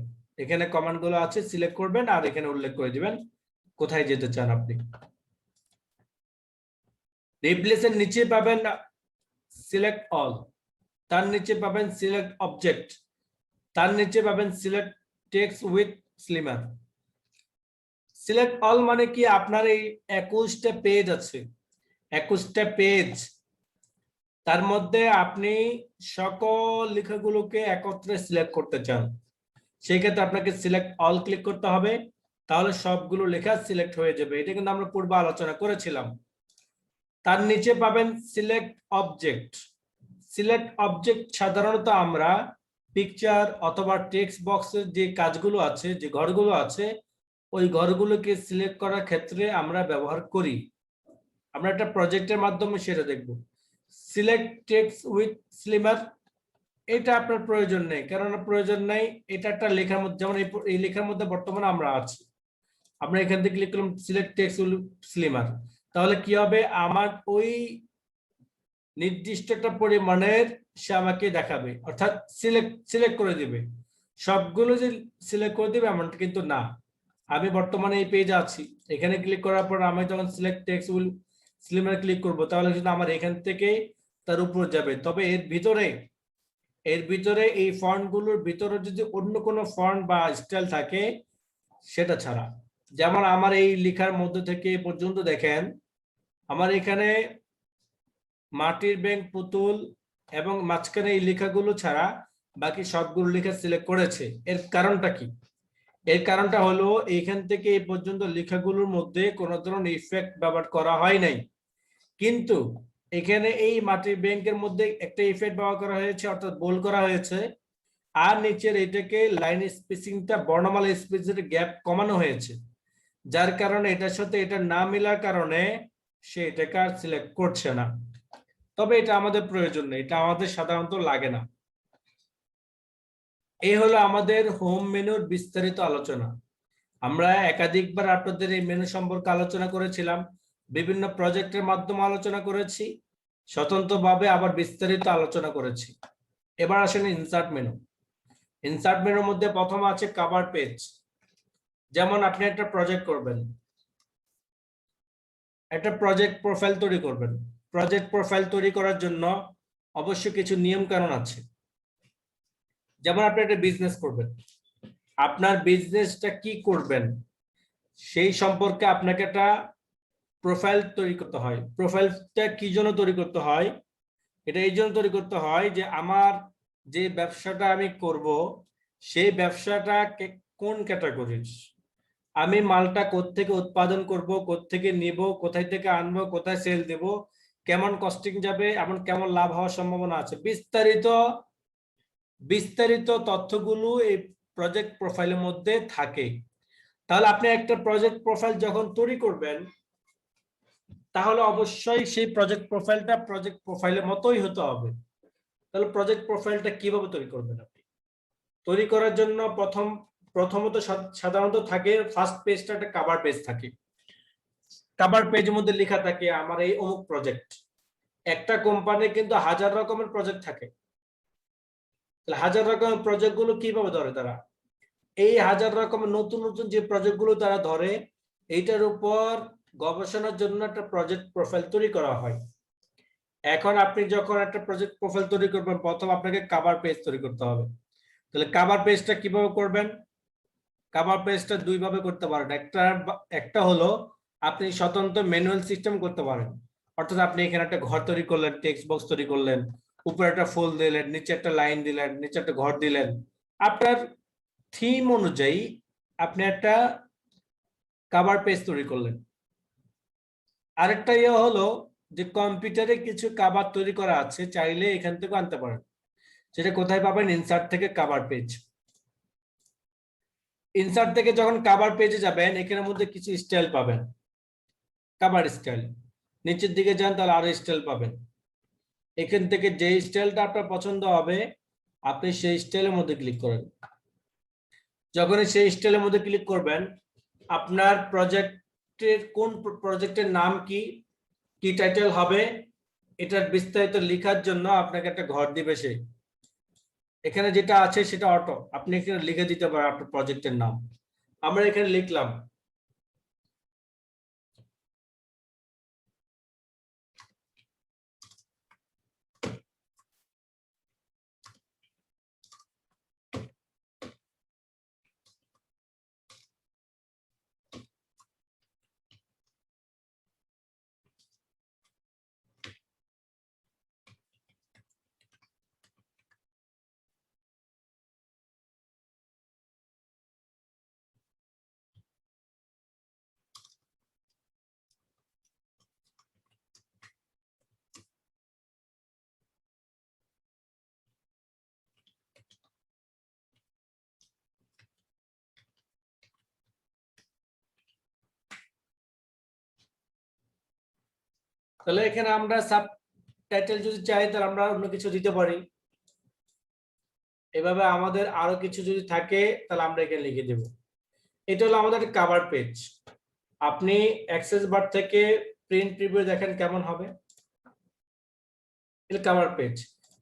Speaker 1: এখানে কমান্ড গুলো আছে, সিলেক্ট করবেন আর এখানে উল্লেখ করে দিবেন কোথায় যেতে চান আপনি। রিপ্লেসের নিচে পাবেন সিলেক্ট অল, তার নিচে পাবেন সিলেক্ট অবজেক্ট, তার নিচে পাবেন select text with similar. Select all মানে কি, আপনার এই 21টা পেজ আছে, 21টা পেজ, তার মধ্যে আপনি সকল লেখাগুলোকে একত্রে সিলেক্ট করতে চান, সেই ক্ষেত্রে আপনাকে সিলেক্ট অল ক্লিক করতে হবে, তাহলে সবগুলো লেখা সিলেক্ট হয়ে যাবে। এটা কিন্তু আমরা পূর্বে আলোচনা করেছিলাম। তার নিচে পাবেন সিলেক্ট অবজেক্ট। সিলেক্ট অবজেক্ট সাধারণত আমরা পিকচার অথবা টেক্সট বক্সের যে কাজগুলো আছে, যে ঘরগুলো আছে, ওই ঘরগুলোকে সিলেক্ট করার ক্ষেত্রে আমরা ব্যবহার করি। আমরা একটা প্রজেক্টের মাধ্যমে সেটা দেখব। সিলেক্ট টেক্সট উইথ স্লিমার, এটা আপনার প্রয়োজন নেই, কারণ প্রয়োজন নেই, এটা একটা লেখার মধ্যে, যেমন এই লেখার মধ্যে বর্তমানে আমরা আছি, আমরা এখান থেকে ক্লিক করলাম সিলেক্ট টেক্সট উইথ স্লিমার, তাহলে কি হবে, আমার ওই নির্দিষ্ট একটা পরিমাণের সে আমাকে দেখাবে, অর্থাৎ সিলেক্ট করে দিবে। সবগুলো যে সিলেক্ট করে দিবে এমনটা কিন্তু না। আমি বর্তমানে এই পেজে আছি, এখানে ক্লিক করার পর আমি যখন সিলেক্ট টেক্সট উইথ স্লিমার ক্লিক করব, তাহলে কিন্তু আমার এখান থেকে তার উপর যাবে। তবে এর ভিতরে এই ফন্টগুলোর ভিতরে যদি অন্য কোনো ফন্ট বা স্টাইল থাকে সেটা ছাড়া, যেমন আমার এই লেখার মধ্যে থেকে পর্যন্ত দেখেন, আমার এখানে মাটির ব্যাংক, পুতুল এবং মাঝখানে এই লেখাগুলো ছাড়া বাকি সবগুলো লেখা সিলেক্ট করেছে। এর কারণটা কি? এর কারণটা হলো এইখান থেকে এই পর্যন্ত লেখাগুলোর মধ্যে কোনো ধরনের ইফেক্ট ব্যবহার করা হয় নাই, কিন্তু এখানে এই মাটির ব্যাংকের মধ্যে একটা ইফেক্ট ব্যবহার করা হয়েছে, অর্থাৎ বোল্ড করা হয়েছে, আর নিচের এটাকে লাইন স্পেসিংটা, বর্ণমালা স্পেসের গ্যাপ কমানো হয়েছে, যার কারণে এটার সাথে এটা না মেলার কারণে সে এটাকে আর সিলেক্ট করছে না। তবে এটা আমাদের প্রয়োজন নেই, এটা আমাদের সাধারণত লাগে না। এই হলো আমাদের হোম মেনুর বিস্তারিত আলোচনা। আমরা একাধিকবার আপনাদের এই মেনু সম্পর্কে আলোচনা করেছিলাম, বিভিন্ন প্রজেক্টের মাধ্যমে আলোচনা করেছি, স্বতন্ত্রভাবে আবার বিস্তারিত আলোচনা করেছি। এবার আসেন ইনসার্ট মেনু। ইনসার্ট মেনুর মধ্যে প্রথম আছে কভার পেজ। যেমন আপনি একটা প্রজেক্ট করবেন, একটা প্রজেক্ট প্রোফাইল তৈরি করবেন। প্রজেক্ট প্রোফাইল তৈরি করার জন্য অবশ্যই কিছু নিয়ম কানুন আছে। যেমন আপনি একটা বিজনেস করবেন, আপনার বিজনেসটা কি করবেন সেই সম্পর্কে আপনাকে একটা প্রোফাইল তৈরি করতে হয়। প্রোফাইলটা কি জন্য তৈরি করতে হয়? এটা এই জন্য তৈরি করতে হয় যে আমার যে ব্যবসাটা আমি করব সেই ব্যবসাটা কোন ক্যাটাগরির, আমি মালটা কোত্থেকে উৎপাদন করব, কোত্থেকে নিব, কোথায় থেকে আনবো, কোথায় সেল দেব, কেমন কস্টিং যাবে, এমন কেমন লাভ হওয়ার সম্ভাবনা আছে, বিস্তারিত তথ্যগুলো এই প্রজেক্ট প্রোফাইলের মধ্যে থাকে। তাহলে আপনি একটা প্রজেক্ট প্রোফাইল যখন তৈরি করবেন, তাহলে অবশ্যই সেই প্রজেক্ট প্রোফাইলের মতোই হতে হবে। তাহলে প্রজেক্ট প্রোফাইলটা কিভাবে তৈরি করবেন আপনি? তৈরি করার জন্য প্রথমত সাধারণত থাকে ফার্স্ট পেজটা একটা কভার পেজ থাকে। কভার পেজের মধ্যে লেখা থাকে আমার এই অমুক প্রজেক্ট। একটা কোম্পানি কিন্তু হাজার রকমের প্রজেক্ট থাকে, তাহলে হাজার রকমের প্রজেক্ট গুলো কিভাবে ধরে তারা? এই হাজার রকমের নতুন নতুন যে প্রজেক্ট গুলো তারা ধরে, এইটার উপর গবেষণার জন্য একটা প্রজেক্ট প্রোফাইল তৈরি করা হয়। এখন আপনি যখন একটা প্রজেক্ট প্রোফাইল তৈরি করবেন, প্রথম আপনাকে কভার পেজ তৈরি করতে হবে। তাহলে কভার পেজটা কিভাবে করবেন? কভার পেজটা দুই ভাবে করতে পারেন। একটা হলো আপনি স্বতন্ত্র ম্যানুয়াল সিস্টেম করতে পারেন, অর্থাৎ আপনি এখানে একটা ঘর তৈরি করলেন, টেক্সট বক্স তৈরি করলেন, উপরে একটা ফুল দিলেন, নিচে একটা লাইন দিলেন, নিচে একটা ঘর দিলেন। আপনার থিম অনুযায়ী আপনি একটা কভার পেজ তৈরি করলেন। আরেকটা ইয়ে হলো যে কম্পিউটারে কিছু কভার তৈরি করা আছে, চাইলে এখান থেকে আনতে পারেন। সেটা কোথায় পাবেন? ইনসার্ট থেকে কভার পেজ। ইনসার্ট থেকে যখন কভার পেজে যাবেন, এখানের মধ্যে কিছু স্টাইল পাবেন, কভার স্টাইল। নিচের দিকে যান, তাহলে আরো স্টাইল পাবেন। এখান থেকে যে স্টাইলটা আপনার পছন্দ হবে, আপনি সেই স্টাইলের মধ্যে ক্লিক করেন। যখনই সেই স্টাইলের মধ্যে ক্লিক করবেন, আপনার প্রজেক্টের কোন প্রজেক্টের নাম কি, কি টাইটেল হবে, এটার বিস্তারিত লেখার জন্য আপনাকে একটা ঘর দিবে সে। এখানে যেটা আছে সেটা অটো, আপনি এখানে লিখে দিতে পারেন আপনার প্রজেক্টের নাম। আমরা এখানে লিখলাম তাহলে এখানে আমরা সাব টাইটেল যদি চাই তাহলে আমরা অন্য কিছু দিতে পারি। এভাবে আমাদের আরো কিছু যদি থাকে তাহলে আমরা এখানে লিখে দেব। এটা হলো আমাদের কভার পেজ। আপনি অ্যাক্সেস বার থেকে প্রিন্ট প্রিভিউ দেখেন কেমন হবে। এটা cover page.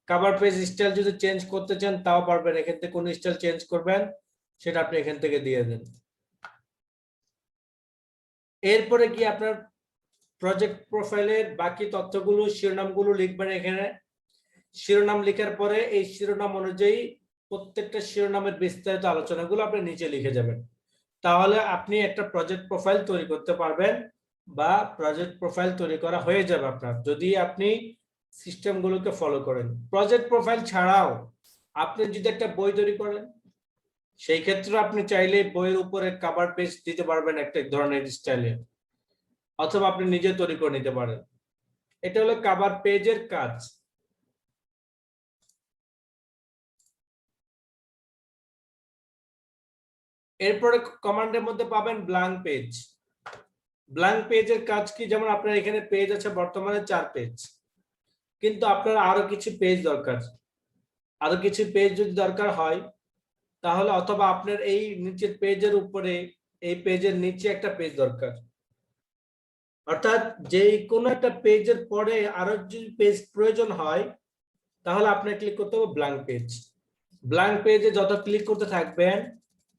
Speaker 1: Cover page style যদি চেঞ্জ করতে চান তাও পারবেন, এখান থেকে কোন স্টাইল চেঞ্জ করবেন সেটা আপনি এখান থেকে দিয়ে দেন। এরপরে কি আপনার প্রজেক্ট প্রোফাইলের বাকি তথ্যগুলো, শিরোনামগুলো লিখবেন এখানে। শিরোনাম লেখার পরে এই শিরোনাম অনুযায়ী প্রত্যেকটা শিরোনামের বিস্তারিত আলোচনাগুলো আপনি নিচে লিখে যাবেন। তাহলে আপনি একটা প্রজেক্ট প্রোফাইল তৈরি করতে পারবেন, বা প্রজেক্ট প্রোফাইল তৈরি করা হয়ে যাবে আপনার, যদি আপনি সিস্টেমগুলোকে ফলো করেন। প্রজেক্ট প্রোফাইল ছাড়াও আপনি যদি একটা বই তৈরি করেন, সেই ক্ষেত্রে আপনি চাইলে বইয়ের উপরে কভার পেজ দিতে পারবেন একটা ধরনের স্টাইলে, অথবা আপনি নিজে তৈরি করে নিতে পারেন। এটা হলো কভার পেজের কাজ। এরপরে কমান্ডের মধ্যে পাবেন ব্ল্যাঙ্ক পেজ। ব্ল্যাঙ্ক পেজের কাজ কি? যেমন আপনার এখানে পেজ আছে বর্তমানে 4 পেজ, কিন্তু আপনার আরো কিছু পেজ দরকার। আরো কিছু পেজ যদি দরকার হয় তাহলে, অথবা আপনার এই নিচের পেজের উপরে, এই পেজের নিচে একটা পেজ দরকার, অর্থাৎ যে কোনো একটা পেজের পরে আরো যদি পেজ প্রয়োজন হয় তাহলে আপনার ক্লিক করতে হবে ব্ল্যাঙ্ক পেজ। ব্ল্যাঙ্ক পেজে যত ক্লিক করতে থাকবেন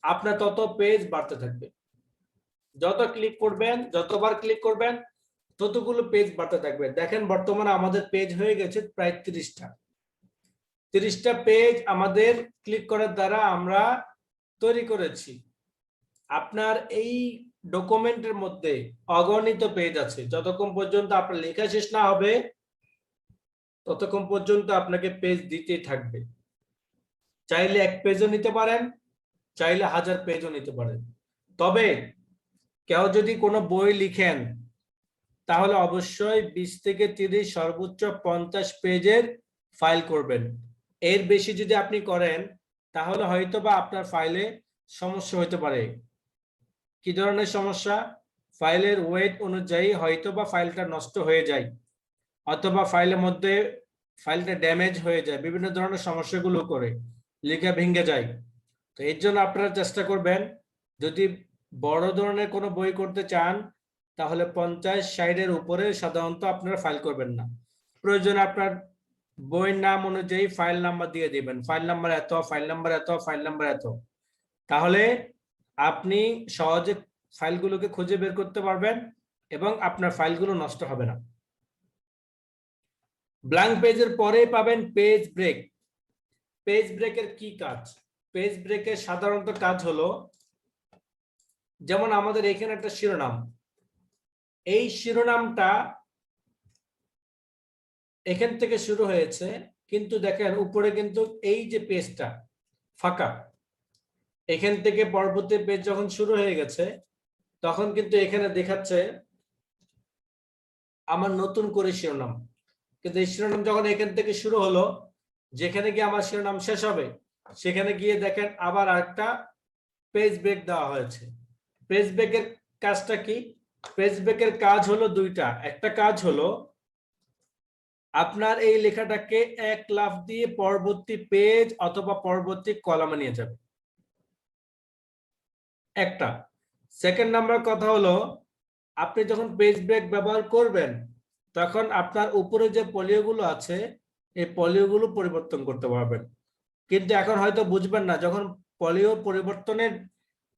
Speaker 1: আপনার তত পেজ বাড়তে থাকবে। যত ক্লিক করবেন, যতবার ক্লিক করবেন ততগুলো পেজ বাড়তে থাকবে। দেখেন বর্তমানে আমাদের পেজ হয়ে গেছে প্রায় 30টা। 30টা পেজ আমাদের ক্লিক করার দ্বারা আমরা তৈরি করেছি। আপনার এই ডকুমেন্টের মধ্যে অগণিত পেজ আছে, যতক্ষণ পর্যন্ত আপনার লেখা শেষ না হবে ততক্ষণ পর্যন্ত আপনাকে পেজ দিতেই থাকবে। চাইলে 1 পেজও নিতে পারেন, চাইলে 1000 পেজও নিতে পারেন। তবে কেউ যদি কোনো বই লিখেন তাহলে অবশ্যই 20 থেকে 30, সর্বোচ্চ 50 পেজের ফাইল করবেন। এর বেশি যদি আপনি করেন তাহলে হয়তোবা আপনার ফাইলে সমস্যা হতে পারে। কি ধরনের সমস্যা? ফাইলের ওয়েট অনুযায়ী হয়তোবা ফাইলটা নষ্ট হয়ে যায়, অথবা ফাইলের মধ্যে ফাইলটা ড্যামেজ হয়ে যায়, বিভিন্ন ধরনের সমস্যাগুলো করে, লেখা ভেঙে যায়। তো এর জন্য আপনারা চেষ্টা করবেন, যদি বড় ধরনের কোনো বই করতে চান তাহলে 50-60 উপরে সাধারণত আপনারা ফাইল করবেন না। প্রয়োজনে আপনার বইয়ের নাম অনুযায়ী ফাইল নাম্বার দিয়ে দিবেন, ফাইল নাম্বার এত, ফাইল নাম্বার এত, ফাইল নাম্বার এত। তাহলে আপনি সহজে ফাইলগুলোকে খুঁজে বের করতে পারবেন এবং আপনার ফাইলগুলো নষ্ট হবে না। ব্ল্যাঙ্ক পেজের পরে পাবেন পেজ ব্রেক। পেজ ব্রেকের কি কাজ? পেজ ব্রেকের সাধারণত কাজ হলো, যেমন আমাদের এখানে একটা শিরোনাম, এই শিরোনামটা এখান থেকে শুরু হয়েছে, কিন্তু দেখেন উপরে কিন্তু এই যে পেজটা ফাঁকা, এখান থেকে পরবর্তী পেজ যখন শুরু হয়ে গেছে তখন কিন্তু এখানে দেখাচ্ছে আমার নতুন করে শিরোনাম। কিন্তু এই শিরোনাম যখন এখান থেকে শুরু হলো, যেখানে গিয়ে আমার শিরোনাম শেষ হবে সেখানে গিয়ে দেখেন আবার আরেকটা পেজ ব্রেক দেওয়া হয়েছে। পেজ ব্রেকের কাজটা কি? পেজ ব্রেকের কাজ হলো দুইটা। একটা কাজ হলো আপনার এই লেখাটাকে এক লাফ দিয়ে পরবর্তী পেজ অথবা পরবর্তী কলামে নিয়ে যাবে, একটা। সেকেন্ড নাম্বার কথা হলো আপনি যখন পেজ ব্রেক ব্যবহার করবেন তখন আপনার উপরে যে পলিওগুলো আছে এই পলিওগুলো পরিবর্তন করতে পারবেন। কিন্তু এখন হয়তো বুঝবেন না, যখন পলিও পরিবর্তনের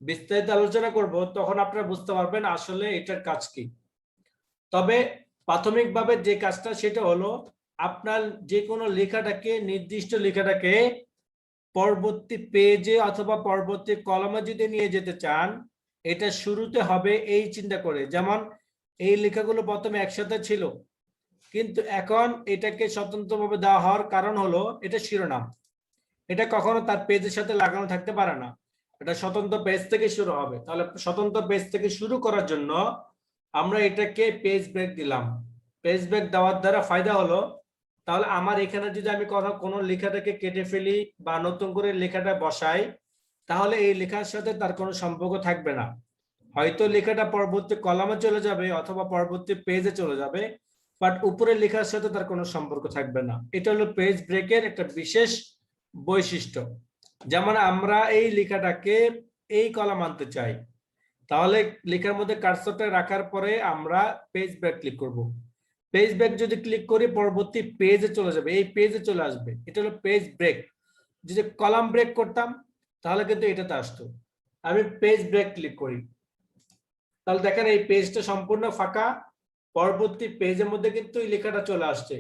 Speaker 1: বিস্তারিত আলোচনা করব তখন আপনারা বুঝতে পারবেন আসলে এটার কাজ কি। তবে প্রাথমিকভাবে যে কাজটা সেটা হলো আপনার যে কোনো লেখাটাকে, নির্দিষ্ট লেখাটাকে পরবর্তী পেজে অথবা পরবর্তী কলামে যদি নিয়ে যেতে চান, এটা শুরুতে হবে এই চিন্তা করে। যেমন এই লেখাগুলো প্রথমে একসাথে ছিল, কিন্তু এখন এটাকে স্বতন্ত্রভাবে দেওয়া হওয়ার কারণ হলো এটা শিরোনাম, এটা কখনো তার পেজের সাথে লাগানো থাকতে পারে না, এটা স্বতন্ত্র পেজ থেকে শুরু হবে। তাহলে স্বতন্ত্র পেজ থেকে শুরু করার জন্য আমরা এটাকে পেজ ব্রেক দিলাম। পেজ ব্রেক দেওয়ার দ্বারা ফায়দা হলো, তাহলে আমার এখানে যদি আমি কোনো লেখাটাকে কেটে ফেলি বা নতুন করে লেখাটা বসাই, তাহলে এই লেখার সাথে তার কোনো সম্পর্ক থাকবে না। হয়তো লেখাটা পরবর্তী কলামে চলে যাবে অথবা পরবর্তী পেজে চলে যাবে, বাট উপরের লেখার সাথে তার কোনো সম্পর্ক থাকবে না। এটা হলো পেজ ব্রেকের একটা বিশেষ বৈশিষ্ট্য। যেমন আমরা এই লেখাটাকে এই কলাম আনতে চাই, তাহলে লেখার মধ্যে কার্সরটা রাখার পরে আমরা পেজ ব্রেক ক্লিক করব। পেজ ব্রেক যদি ক্লিক করি পরবর্তী পেজে চলে যাবে, এই পেজে চলে আসবে। এটা হলো পেজ ব্রেক। যদি কলাম ব্রেক করতাম তাহলে কিন্তু এটাতে আসতো। আমি পেজ ব্রেক ক্লিক করি, তাহলে দেখেন এই পেজটা সম্পূর্ণ ফাঁকা, পরবর্তী পেজের মধ্যে কিন্তু এই লেখাটা চলে আসছে।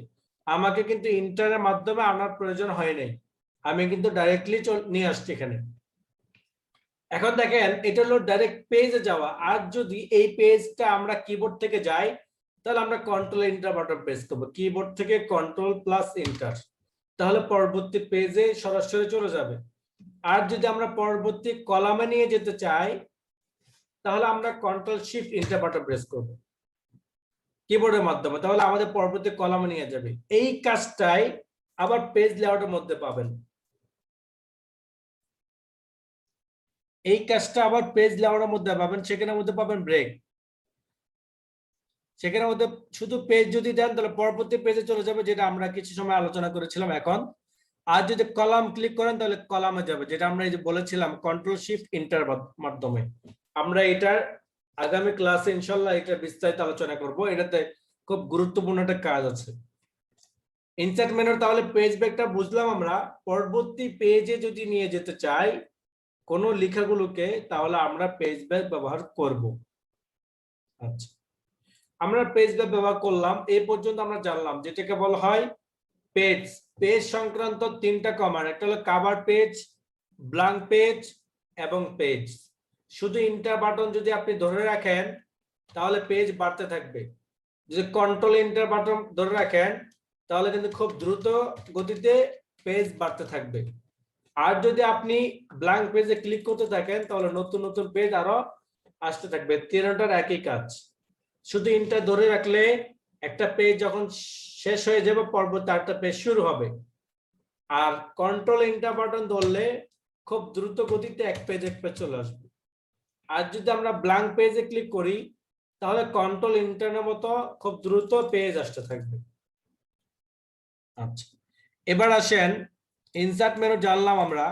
Speaker 1: আমাকে কিন্তু ইন্টারের মাধ্যমে আনার প্রয়োজন হয় নাই, আমি কিন্তু ডাইরেক্টলি নিয়ে আসছি এখানে। এখন দেখেন এটা হলো ডাইরেক্ট পেজে যাওয়া। আর যদি এই পেজটা আমরা কিবোর্ড থেকে যাই তাহলে আমরা কন্ট্রোল এন্টার বাটন প্রেস করব, কিবোর্ড থেকে কন্ট্রোল প্লাস এন্টার, তাহলে পরবর্তী পেজে সরাসরি চলে যাবে। আর যদি আমরা পরবর্তী কলামে নিয়ে যেতে চাই তাহলে আমরা control shift enter button press করব কিবোর্ডের মাধ্যমে, তাহলে আমাদের পরবর্তী কলামে নিয়ে যাবে। এই কাজটাই আবার পেজ লেআউটের মধ্যে পাবেন। এই কাজটা আবার পেজ লেআউটের মধ্যে পাবেন, সেখানের মধ্যে পাবেন ব্রেক। সেখানের মধ্যে শুধু পেজ যদি দেন তাহলে পরবর্তী পেজে চলে যাবে, যেটা আমরা কিছু সময় আলোচনা করেছিলাম এখন। আর যদি কলাম ক্লিক করেন তাহলে কলামে যাবে, যেটা আমরা এই যে বলেছিলাম কন্ট্রোল শিফট এন্টার মাধ্যমে। আমরা এটার আগামী ক্লাসে ইনশাল্লাহ এটা বিস্তারিত আলোচনা করব। এটাতে খুব গুরুত্বপূর্ণ একটা কাজ আছে। ইনসার্ট মেনুর তাহলে পেজ ব্রেকটা বুঝলাম আমরা। পরবর্তী পেজে যদি নিয়ে যেতে চাই কোন লেখাগুলোকে তাহলে আমরা পেজ ব্রেক ব্যবহার করব। আচ্ছা, আমরা পেজ ব্রেক ব্যবহার করলাম। এই পর্যন্ত আমরা জানলাম যেটাকে বলা হয় পেজ। পেজ সংক্রান্ত তিনটা কমান্ড, একটা হলো কভার পেজ, ব্ল্যাঙ্ক পেজ এবং পেজ। শুধু এন্টার বাটন যদি আপনি ধরে রাখেন তাহলে পেজ বাড়তে থাকবে। যদি কন্ট্রোল এন্টার বাটন ধরে রাখেন তাহলে কিন্তু খুব দ্রুত গতিতে পেজ বাড়তে থাকবে। আর যদি আপনি ব্ল্যাঙ্ক পেজে ক্লিক করতে থাকেন তাহলে নতুন নতুন পেজ আরো আসতে থাকবে। তিনটার একই কাজ, শুধু এন্টার ধরে রাখলে একটা পেজ যখন শেষ হয়ে যাবে পরবর্তী আরেকটা পেজ শুরু হবে। আর কন্ট্রোল এন্টার বাটন ধরলে খুব দ্রুত গতিতে এক পেজ চলে আসবে। আর যদি আমরা ব্ল্যাঙ্ক পেজে ক্লিক করি তাহলে কন্ট্রোল এন্টারের মতো খুব দ্রুত পেজ আসতে থাকবে। আচ্ছা, এবার আসেন ইনসার্ট মেনু জানলাম আমরা।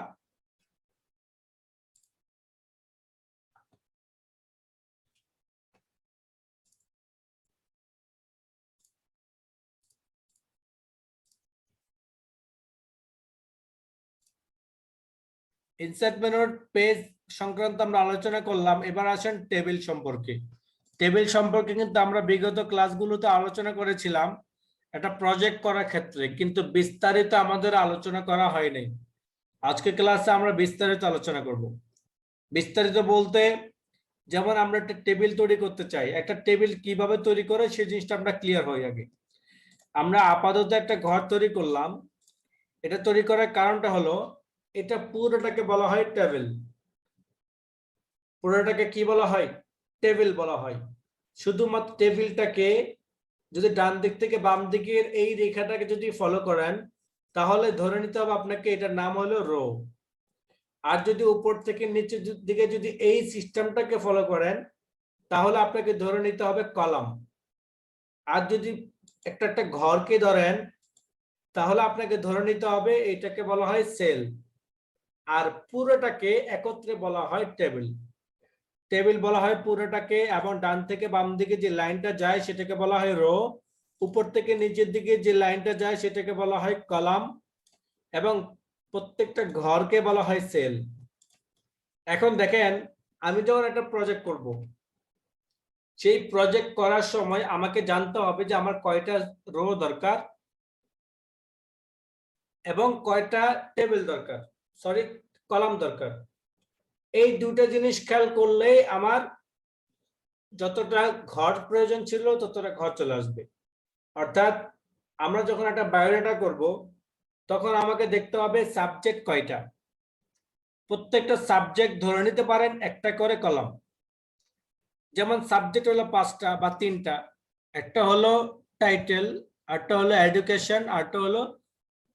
Speaker 1: ইনসার্ট মেনুর পেজ সংক্রান্ত আমরা আলোচনা করলাম। এবার আসেন টেবিল সম্পর্কে। টেবিল সম্পর্কে কিন্তু আমরা বিগত ক্লাসগুলোতে আলোচনা করেছিলাম একটা প্রজেক্ট করার ক্ষেত্রে, কিন্তু বিস্তারিত আমাদের আলোচনা করা হয়নি। আজকে ক্লাসে আমরা বিস্তারিত আলোচনা করব। বিস্তারিত বলতে যেমন আমরা একটা টেবিল তৈরি করতে চাই, একটা টেবিল কিভাবে তৈরি করে সেই জিনিসটা আমরা ক্লিয়ার হই আগে। আমরা আপাতত একটা ঘর তৈরি করলাম। এটা তৈরি করার কারণটা হলো এটা পুরোটাকে বলা হয় টেবিল। পুরোটাকে কি বলা হয়? টেবিল বলা হয়। শুধুমাত্র টেবিলটাকে যদি ডান দিক থেকে বাম দিকের এই রেখাটাকে যদি ফলো করেন তাহলে ধরে নিতে হবে আপনাকে এটার নাম হলো রো। আর যদি উপর থেকে নিচের দিকে যদি এই সিস্টেমটাকে ফলো করেন তাহলে আপনাকে ধরে নিতে হবে কলাম। আর যদি একটা একটা ঘরকে ধরেন তাহলে আপনাকে ধরে নিতে হবে এটাকে বলা হয় সেল। আর পুরোটাকে একত্রে বলা হয় টেবিল। টেবিল বলা হয় পুরোটাকে, এবং ডান থেকে বাম দিকে যে লাইনটা যায় সেটাকে বলা হয় রো। উপর থেকে নিচের দিকে যে লাইনটা যায় সেটাকে বলা হয় কলাম, এবং প্রত্যেকটা ঘরকে বলা হয় সেল। এখন দেখেন, আমি যখন একটা প্রজেক্ট করব, সেই প্রজেক্ট করার সময় আমাকে জানতে হবে যে আমার কয়টা রো দরকার এবং কয়টা টেবিল দরকার, সরি কলাম দরকার। এই দুটো জিনিস খেয়াল করলে আমার যতটা ঘর প্রয়োজন ছিল ততটা ঘর চলে আসবে। অর্থাৎ আমরা যখন একটা বায়োডাটা করব তখন আমাকে দেখতে হবে সাবজেক্ট কয়টা। প্রত্যেকটা সাবজেক্ট ধরে নিতে পারেন একটা করে কলাম। যেমন সাবজেক্ট হলো 5টা বা 3টা। একটা হলো টাইটেল, আরটা হলো এডুকেশন, আরটা হলো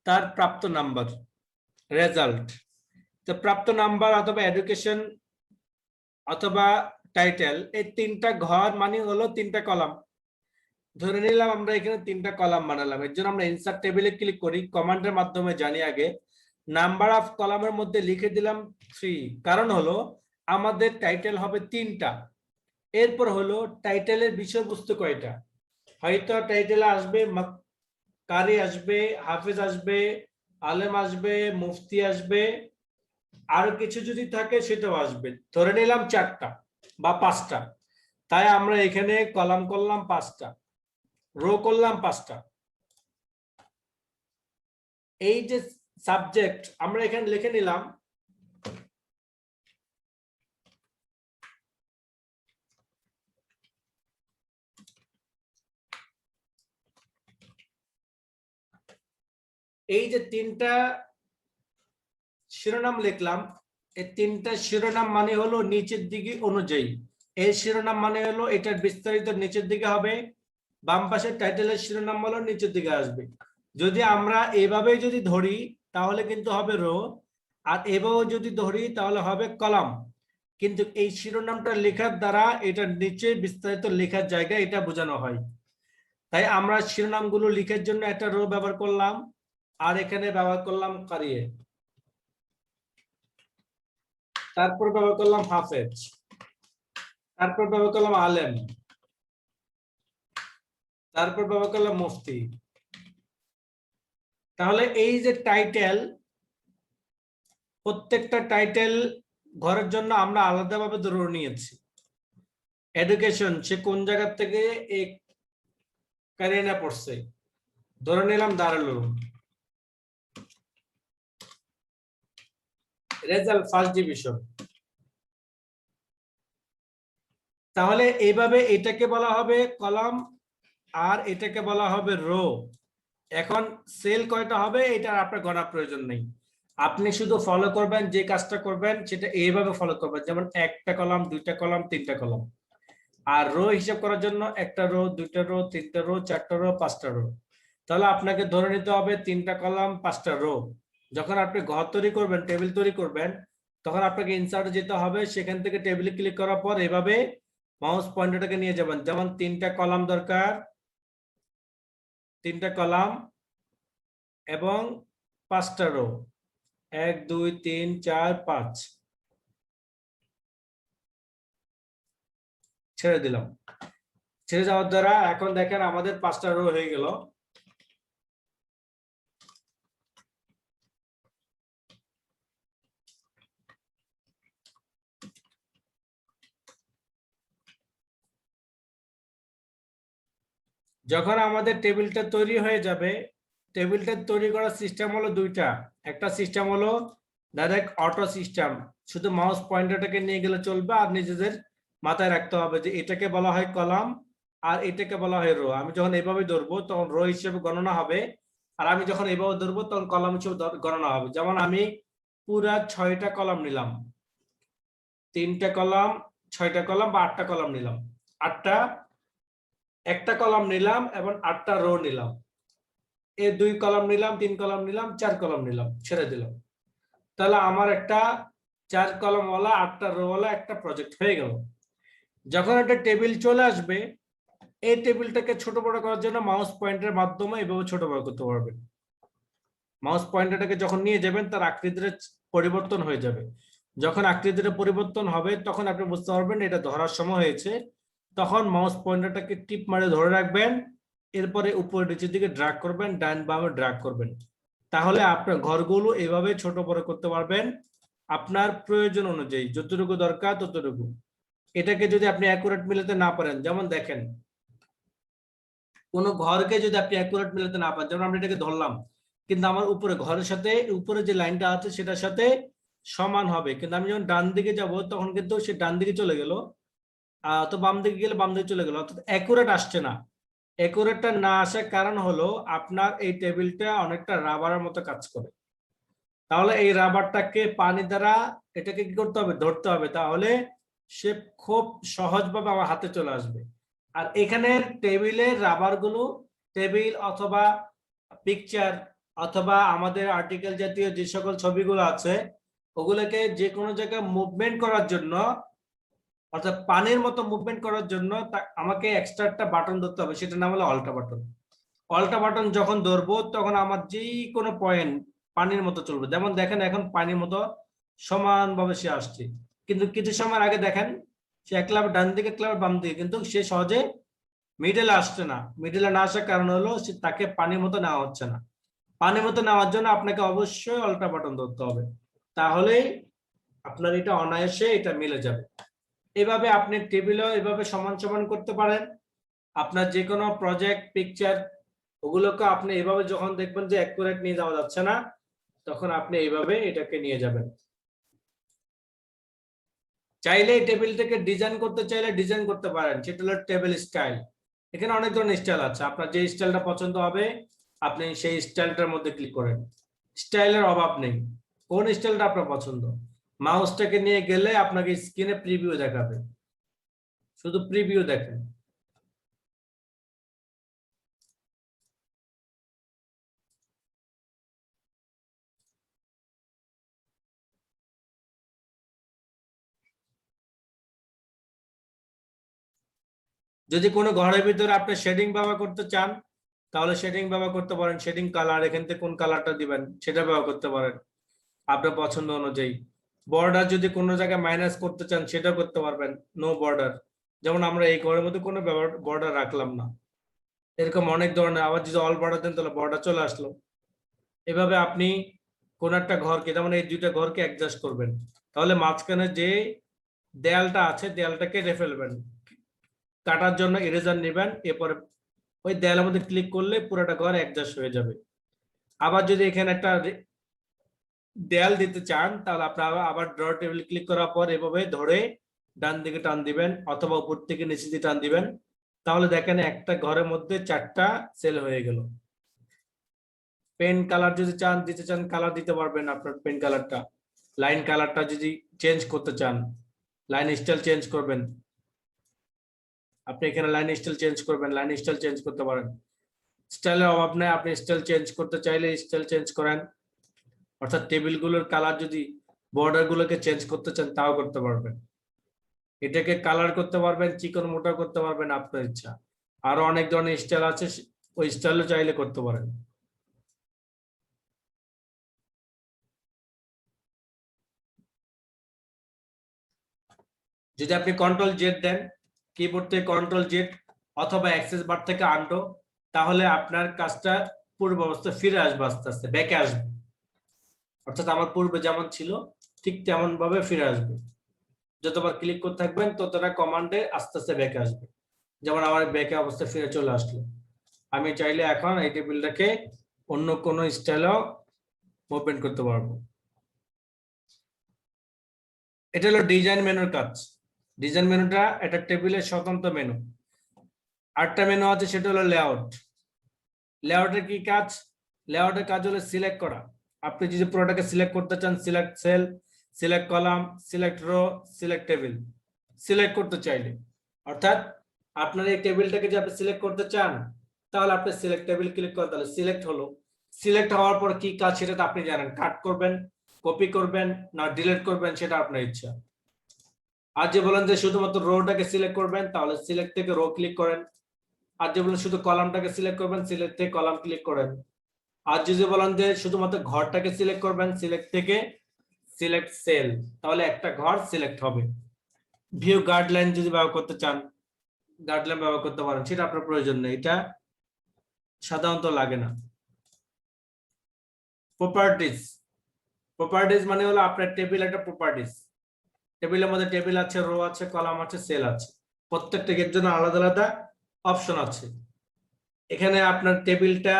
Speaker 1: তার প্রাপ্ত নাম্বার, রেজাল্ট। তো প্রাপ্ত নাম্বার অথবা এডুকেশন অথবা টাইটেল, এই 3টা ঘর মানে হলো 3টা কলাম। ধরে নিলাম আমরা এখানে 3টা কলাম বানালাম। এর জন্য আমরা ইনসার্ট টেবিলে ক্লিক করি, কমান্ডের মাধ্যমে জানি আগে নাম্বার অফ কলামের মধ্যে লিখে দিলাম 3। কারণ হলো আমাদের টাইটেল হবে 3টা। এরপর হলো টাইটেলের বিষয়বস্তু কয়টা। হয়তো টাইটেলে আসবে কারি আসবে, হাফেজ আসবে, আলেম আসবে, মুফতি আসবে, আরো কিছু যদি থাকে সেটাও আসবে। ধরে নিলাম 4টা বা 5টা, তাই আমরা এখানে কলাম করলাম 5টা, রো করলাম 5টা। এই যে সাবজেক্ট আমরা এখানে লিখে নিলাম, এই যে 3টা শিরোনাম লিখলাম, এই 3টা শিরোনাম মানে হলো নিচের দিকে অনুযায়ী। এই শিরোনাম মানে হলো এটার বিস্তারিত নিচের দিকে হবে, বাম পাশের টাইটেলের শিরোনাম হলো নিচের দিকে আসবে। যদি আমরা এভাবে যদি ধরি তাহলে কিন্তু হবে রো, আর এভাবে যদি ধরি তাহলে হবে কলাম। কিন্তু এই শিরোনামটা লেখার দ্বারা এটা নিচে বিস্তারিত লেখার জায়গা এটা বোঝানো হয়। তাই আমরা শিরোনামগুলো লিখার জন্য একটা রো ব্যবহার করলাম, আর এখানে ব্যবহার করলাম কারিয়ে, তারপর ব্যবহার করলাম হাফেজ, তারপর ব্যবহার করলাম আলেম, তারপর ব্যবহার করলাম মুফতি। তাহলে এই যে টাইটেল, প্রত্যেকটা টাইটেল ঘরের জন্য আমরা আলাদাভাবে ধরে নিয়েছি। এডুকেশন, সে কোন জায়গা থেকে এই কারিনা পড়ছে, ধরে নিলাম Darul Uloom. Result first division. তাহলে এইভাবে এটাকে বলা হবে কলাম আর এটাকে বলা হবে রো। এখন সেল কয়টা হবে এটা আপনার গণার প্রয়োজন নেই, আপনি শুধু ফলো করবেন, যে কাজটা করবেন সেটা এইভাবে ফলো করবেন, যেমন একটা কলাম, 2টা কলাম, 3টা কলাম। আর রো হিসাব করার জন্য একটা রো, 2টা রো, 3টা রো, 4টা রো, 5টা রো। তাহলে আপনাকে ধরে নিতে হবে 3টা কলাম, 5টা রো। যখন আপনি ঘর তৈরি করবেন, টেবিল তৈরি করবেন, তখন আপনাকে ইনসার্টে যেতে হবে, সেখান থেকে টেবিলে ক্লিক করার পর এভাবে মাউস পয়েন্টারটাকে নিয়ে যাবেন। যেমন 3টা কলাম দরকার, 3টা কলাম এবং 5টা রো, 1 2 3 4 5, ছেড়ে দিলাম। ছেড়ে যাওয়ার দ্বারা এখন দেখেন আমাদের 5টা রো হয়ে গেল। যখন আমাদের টেবিলটা তৈরি হয়ে যাবে, টেবিলটা তৈরি করার সিস্টেম হলো 2টা। একটা সিস্টেম হলো ডাইরেক্ট অটো সিস্টেম, শুধু মাউস পয়েন্টারটাকে নিয়ে গেলে চলবে, আর নিজেদের মাথায় রাখতে হবে যে এটাকে বলা হয় কলাম আর এটাকে বলা হয় রো। আমি যখন এইভাবে ধরবো তখন রো হিসেবে গণনা হবে, আর আমি যখন এইভাবে ধরবো তখন কলাম হিসেবে গণনা হবে। যেমন আমি পুরা 6টা কলাম নিলাম, 3টা কলাম, 6টা কলাম বা 8টা কলাম নিলাম, 8টা, একটা কলাম নিলাম এবং 8টা রো নিলাম, এই 2 কলাম নিলাম, 3 কলাম নিলাম, 4 কলাম নিলাম, ছেড়ে দিলাম। তাহলে আমার একটা 4 কলামওয়ালা 8টা রোওয়ালা একটা প্রজেক্ট হয়ে গেল। যখন একটা টেবিল চলে আসবে, এই টেবিলটাকে ছোট বড় করার জন্য মাউস পয়েন্টারের মাধ্যমে এভাবে ছোট বড় করতে পারবেন। মাউস পয়েন্টারটাকে যখন নিয়ে যাবেন তার আকৃতির পরিবর্তন হয়ে যাবে। যখন আকৃতির পরিবর্তন হবে তখন আপনি বুঝতে পারবেন এটা ধরার সময় হয়েছে। তখন মাউস পয়েন্টারটাকে টিপ মারে ধরে রাখবেন, এরপরে উপরে নিচের দিকে ড্র্যাগ করবেন, ডান বামে ড্র্যাগ করবেন। তাহলে আপনার ঘরগুলো এভাবে ছোট বড় করতে পারবেন আপনার প্রয়োজন অনুযায়ী, যতটুকু দরকার ততটুকু। এটাকে যদি আপনি অ্যাকুরেট মিলাতে না পারেন, যেমন দেখেন কোন ঘরকে যদি আপনি অ্যাকুরেট মিলাতে না পারেন, যেমন আমরা এটাকে ধরলাম কিন্তু আমার উপরে ঘরের সাথে উপরে যে লাইনটা আছে সেটার সাথে সমান হবে, কিন্তু আমি যখন ডান দিকে যাব তখন কিন্তু সে ডান দিকে চলে গেল, তো বাম দিকে গেলে বাম দিকে চলে গেল, অর্থাৎ অ্যাকুরেট আসছে না। অ্যাকুরেটটা না আসার কারণ হলো আপনার এই টেবিলটা অনেকটা রাবারের মতো কাজ করে। তাহলে এই রাবারটাকে পানি দ্বারা এটাকে কি করতে হবে, ধরতে হবে, তাহলে সে খুব সহজভাবে আমার হাতে চলে আসবে। আর এখানে টেবিলের রাবার গুলো, টেবিল অথবা পিকচার অথবা আমাদের আর্টিকেল জাতীয় যে সকল ছবিগুলো আছে ওগুলোকে যে কোনো জায়গায় মুভমেন্ট করার জন্য, অর্থাৎ পানির মতো মুভমেন্ট করার জন্য আমাকে এক্সট্রা একটা বাটন ধরতে হবে, সেটার নাম হলো অল্টা বাটন। অল্টা বাটন যখন ধরবো তখন আমার যে কোনো পয়েন্ট পানির মতো চলবে। যেমন দেখেন এখন পানির মতো সমানভাবে সে আসছে, কিন্তু কিছু সময় আগে দেখেন সে এক ক্লাব ডান দিকে ক্লাব বাম দিকে, কিন্তু সে সহজে মিডলে আসছে না। মিডলে না আসার কারণ হলো সে তাকে পানির মতো নেওয়া হচ্ছে না। পানির মতো নেওয়ার জন্য আপনাকে অবশ্যই অল্টা বাটন ধরতে হবে, তাহলেই আপনার এটা অনায়াসে এটা মিলে যাবে। এভাবে আপনি টেবিলও এভাবে সমান সমান করতে পারেন। আপনার যে কোনো প্রজেক্ট পিকচার ওগুলোকে আপনি এভাবে যখন দেখবেন যে অ্যাকুরেট নিয়ে যাওয়া যাচ্ছে না, তখন আপনি এইভাবে এটাকে নিয়ে যাবেন। চাইলে এই টেবিলটাকে ডিজাইন করতে চাইলে ডিজাইন করতে পারেন, সেটা হলো টেবিল স্টাইল। এখানে অনেক ধরনের স্টাইল আছে, আপনার যে স্টাইলটা পছন্দ হবে আপনি সেই স্টাইলটার মধ্যে ক্লিক করেন। স্টাইলের অভাব নেই, কোন স্টাইলটা আপনার পছন্দ। মাউসটাকে নিয়ে গেলে আপনাকে স্ক্রিনে প্রিভিউ দেখাবে, শুধু প্রিভিউ দেখেন। যদি কোনো ঘরের ভিতরে আপনি শেডিং ব্যবহার করতে চান তাহলে শেডিং ব্যবহার করতে পারেন। শেডিং কালার এখান থেকে কোন কালারটা দিবেন সেটা ব্যবহার করতে পারেন আপনার পছন্দ অনুযায়ী। বর্ডার যদি কোনো জায়গায় মাইনাস করতে চান সেটা করতে পারবেন, নো বর্ডার। যেমন আমরা এই ঘরের মধ্যে কোনো বর্ডার রাখলাম না, এরকম অনেক ধরনের। আবার যদি অল বর্ডার দেন তাহলে বর্ডার চলে আসলো। এভাবে আপনি কোন একটা ঘরকে, যেমন এই দুইটা ঘরকে অ্যাডজাস্ট করবেন, তাহলে মাঝখানে যে দেয়ালটা আছে দেয়ালটা কেটে ফেলবেন। কাটার জন্য ইরেজার নেবেন, এরপরে ওই দেয়ালের মধ্যে ক্লিক করলে পুরোটা ঘর অ্যাডজাস্ট হয়ে যাবে। আবার যদি এখানে একটা দেয়াল দিতে চান তাহলে আপনারা আবার ড্র টেবিল ক্লিক করার পর এভাবে ধরে ডান দিকে টান দিবেন অথবা উপর থেকে নিচে দিয়ে টান দিবেন, তাহলে দেখেন একটা ঘরের মধ্যে 4টা সেল হয়ে গেল। পেন কালার যদি চান দিতে চান কালার দিতে পারবেন আপনার পেন কালারটা। লাইন কালারটা যদি চেঞ্জ করতে চান, লাইন স্টাইল চেঞ্জ করবেন, আপনি এখানে লাইন স্টাইল চেঞ্জ করবেন, লাইন স্টাইল চেঞ্জ করতে পারেন। স্টাইলের অভাব নেই, আপনি স্টাইল চেঞ্জ করতে চাইলে স্টাইল চেঞ্জ করেন, অর্থাৎ টেবিলগুলোর কালার যদি বর্ডার গুলোকে চেঞ্জ করতে চান তাও করতে পারবেন। এটাকে কালার করতে পারবেন, চিকন মোটা করতে পারবেন, আপনার ইচ্ছা। আরো অনেক ধরনের স্টাইল আছে, ওই স্টাইলও চাইলে করতে পারেন। যদি আপনি কন্ট্রোল জেড দেন, কিবোর্ড থেকে কন্ট্রোল জেড অথবা অ্যাক্সেস বার থেকে আনডো, তাহলে আপনার কাজটা পূর্ব অবস্থায় ফিরে আসবে, আস্তে আস্তে ব্যাকে আসবে, অর্থাৎ আমার পূর্বে যেমন ছিল ঠিক তেমন ভাবে ফিরে আসবে। যতবার ক্লিক করতে থাকবেন ততটা কমান্ডে আস্তে আস্তে ব্যাকে আসবে। যেমন আমার ব্যাকে অবস্থা ফিরে চলে আসলো। আমি চাইলে এখন এই টেবিলটাকে অন্য কোনো স্টাইলেও মুভমেন্ট করতে পারবো। এটা হলো ডিজাইন মেনুর কাজ। ডিজাইন মেনুটা একটা টেবিলের স্বতন্ত্র মেনু। আরেকটা মেনু আছে, সেটা হলো লেআউট। লেআউটের কি কাজ? লেআউটের কাজ হলো সিলেক্ট করা। আপনি যদি পুরোটাকে সিলেক্ট করতে চান, select cell, select column, select row, select table, select করতে চাইলে, অর্থাৎ আপনার এই টেবিলটাকে যদি আপনি সিলেক্ট করতে চান, তাহলে আপনি সিলেক্ট টেবিল ক্লিক করেন, তাহলে সিলেক্ট হলো। সিলেক্ট হওয়ার পর কি কাজ সেটা তো আপনি জানেন, কাট করবেন, কপি করবেন, না ডিলিট করবেন, সেটা আপনার ইচ্ছা। আর যে বলেন যে শুধুমাত্র রোটাকে সিলেক্ট করবেন, তাহলে সিলেক্ট থেকে রো ক্লিক করেন। আর যে বলেন শুধু কলামটাকে সিলেক্ট করবেন, সিলেক্ট থেকে কলাম ক্লিক করেন। আর যদি বলেন যে শুধুমাত্র ঘরটাকে সিলেক্ট করবেন, সিলেক্ট থেকে সিলেক্ট সেল, তাহলে একটা ঘর সিলেক্ট হবে। ভিউ গাইডলাইন যদি ব্যবহার করতে চান, গাইডলাইন ব্যবহার করতে পারেন, সেটা আপনার প্রয়োজন নেই, এটা সাধারণত লাগে না। প্রপার্টিজ, প্রপার্টিজ মানে হলো আপনার টেবিল একটা প্রপার্টিজ। টেবিলের মধ্যে টেবিল আছে, রো আছে, কলাম আছে, সেল আছে, প্রত্যেকটা এর জন্য আলাদা আলাদা অপশন আছে। এখানে আপনার টেবিলটা,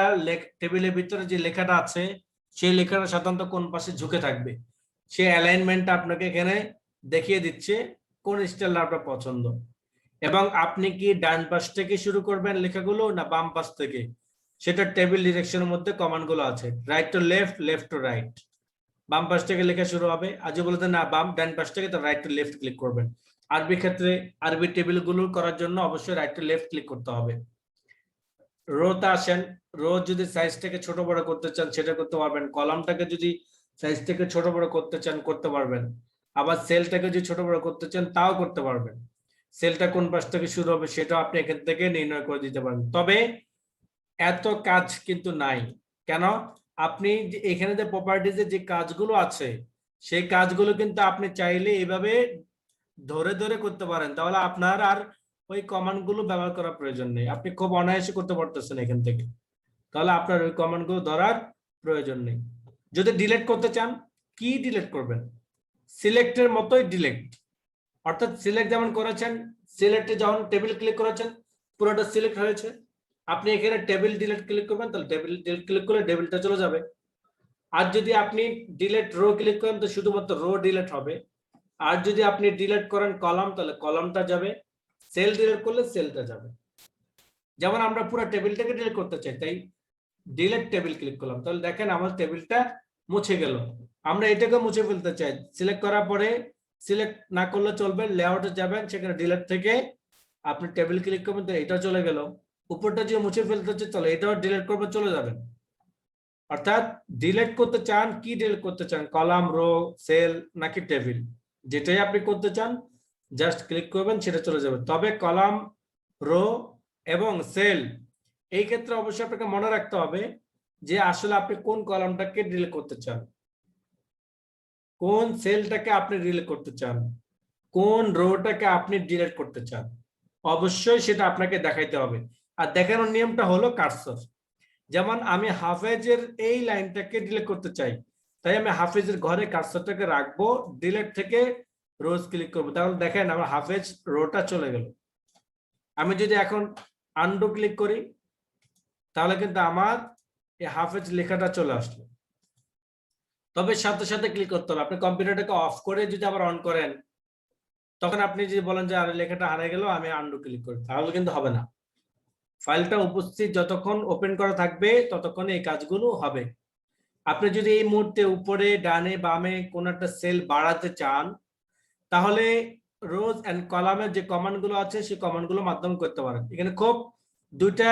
Speaker 1: টেবিলের ভিতরে যে লেখাটা আছে, সেই লেখাটা সাধারণত কোন পাশে ঝুঁকে থাকবে, সেই অ্যালাইনমেন্টটা আপনাকে এখানে দেখিয়ে দিচ্ছে কোন স্টাইল আপনার পছন্দ। এবং আপনি কি ডান পাশ থেকে শুরু করবেন লেখাগুলো, না বাম পাশ থেকে, সেটা টেবিল ডিরেকশনের মধ্যে কমান্ড গুলো আছে, right to left, left to right. বাম পাশ থেকে লেখা শুরু হবে, আর যে বলতে না বাম ডান পাশ থেকে, তো রাইট টু লেফট ক্লিক করবেন। আরবি ক্ষেত্রে আরবি টেবিল গুলো করার জন্য অবশ্যই রাইট টু লেফট ক্লিক করতে হবে। রোতে আসেন, রো যদি সাইজটাকে ছোট বড় করতে চান সেটা করতে পারবেন, কলামটাকে যদি সাইজটাকে ছোট বড় করতে চান করতে পারবেন, আবার সেলটাকে যদি ছোট বড় করতে চান তাও করতে পারবেন। সেলটা কোন পাশ থেকে শুরু হবে সেটা আপনি এখান থেকে নির্ণয় করে দিতে পারেন। তবে এত কাজ কিন্তু নাই। কেন? আপনি এখানে যে প্রপার্টিজের যে কাজগুলো আছে, সেই কাজগুলো কিন্তু আপনি চাইলে এইভাবে ধরে ধরে করতে পারেন, তাহলে আপনার আর ওই কমান্ড গুলো ব্যবহার করার প্রয়োজন নেই, আপনি খুব অনায়াসে করতে পারতেছেন এখান থেকে, তাহলে আপনার ওই কমান্ড গুলো ধরার প্রয়োজন নেই। যদি ডিলিট করতে চান, কি ডিলিট করবেন? সিলেক্টের মতোই ডিলিট, অর্থাৎ সিলেক্ট যেমন করেছেন, সিলেক্টে যখন টেবিল ক্লিক করেছেন পুরোটা সিলেক্ট হয়েছে, আপনি এখানে টেবিল ডিলিট ক্লিক করবেন, তাহলে টেবিল ডিলিট ক্লিক করলে টেবিলটা চলে যাবে। আর যদি আপনি ডিলিট রো ক্লিক করেন তো শুধুমাত্র রো ডিলিট হবে। আর যদি আপনি ডিলিট করেন কলাম, তাহলে কলামটা যাবে, সেল ডিলিট করলে সেলটা যাবে। যেমন আমরা পুরো টেবিলটাকে ডিলিট করতে চাই, তাই ডিলিট টেবিল ক্লিক করলাম, তাহলে দেখেন আমার টেবিলটা মুছে গেল। আমরা এটাকে মুছে ফেলতে চাই, সিলেক্ট করার পরে সিলেক্ট না করলে চলবে, লেআউটে যাবেন, সেখানে ডিলিট থেকে আপনি টেবিল ক্লিক করবেন, তো এটা চলে গেল। উপরটা যে মুছে ফেলতে চাই, তাহলে এটাও ডিলিট করবে, চলে যাবেন। অর্থাৎ ডিলিট করতে চান, কি ডিলিট করতে চান, কলাম, রো, সেল নাকি টেবিল, যেটাই আপনি করতে চান জাস্ট ক্লিক করবেন, সেটা চলে যাবে। তবে কলাম, রো এবং সেল, এই ক্ষেত্রে অবশ্যই আপনাকে মনে রাখতে হবে যে আসলে আপনি কোন কলামটাকে ডিলিট করতে চান, কোন সেলটাকে আপনি ডিলিট করতে চান, কোন রোটাকে আপনি ডিলিট করতে চান, অবশ্যই সেটা আপনাকে দেখাইতে হবে। আর দেখানোর নিয়মটা হলো কার্সর। যেমন আমি হাফেজের এই লাইনটাকে ডিলিট করতে চাই, তাই আমি হাফেজের ঘরে কার্সরটাকে রাখবো, ডিলিট থেকে রোজ ক্লিক করবো, তাহলে দেখেন আমার হাফেজ রোটা চলে গেল। আমি যদি এখন আনডু ক্লিক করি, তাহলে কিন্তু আমার এই হাফেজ লেখাটা চলে আসলো। তবে সাথে সাথে ক্লিক করতে হবে, আপনি কম্পিউটারটাকে অফ করে যদি আবার অন করেন, তখন আপনি যদি বলেন যে আরে লেখাটা হারিয়ে গেল, আমি আনডু ক্লিক করি, তাহলে কিন্তু হবে না। ফাইলটা উপস্থিত যতক্ষণ ওপেন করা থাকবে ততক্ষণ এই কাজগুলো হবে। আপনি যদি এই মুহূর্তে উপরে, ডানে, বামে কোন একটা সেল বাড়াতে চান, তাহলে রোজ এন্ড কলামের যে কমান্ড গুলো আছে সেই কমান্ড গুলো মাধ্যমে করতে পারেন। এখানে খুব দুইটা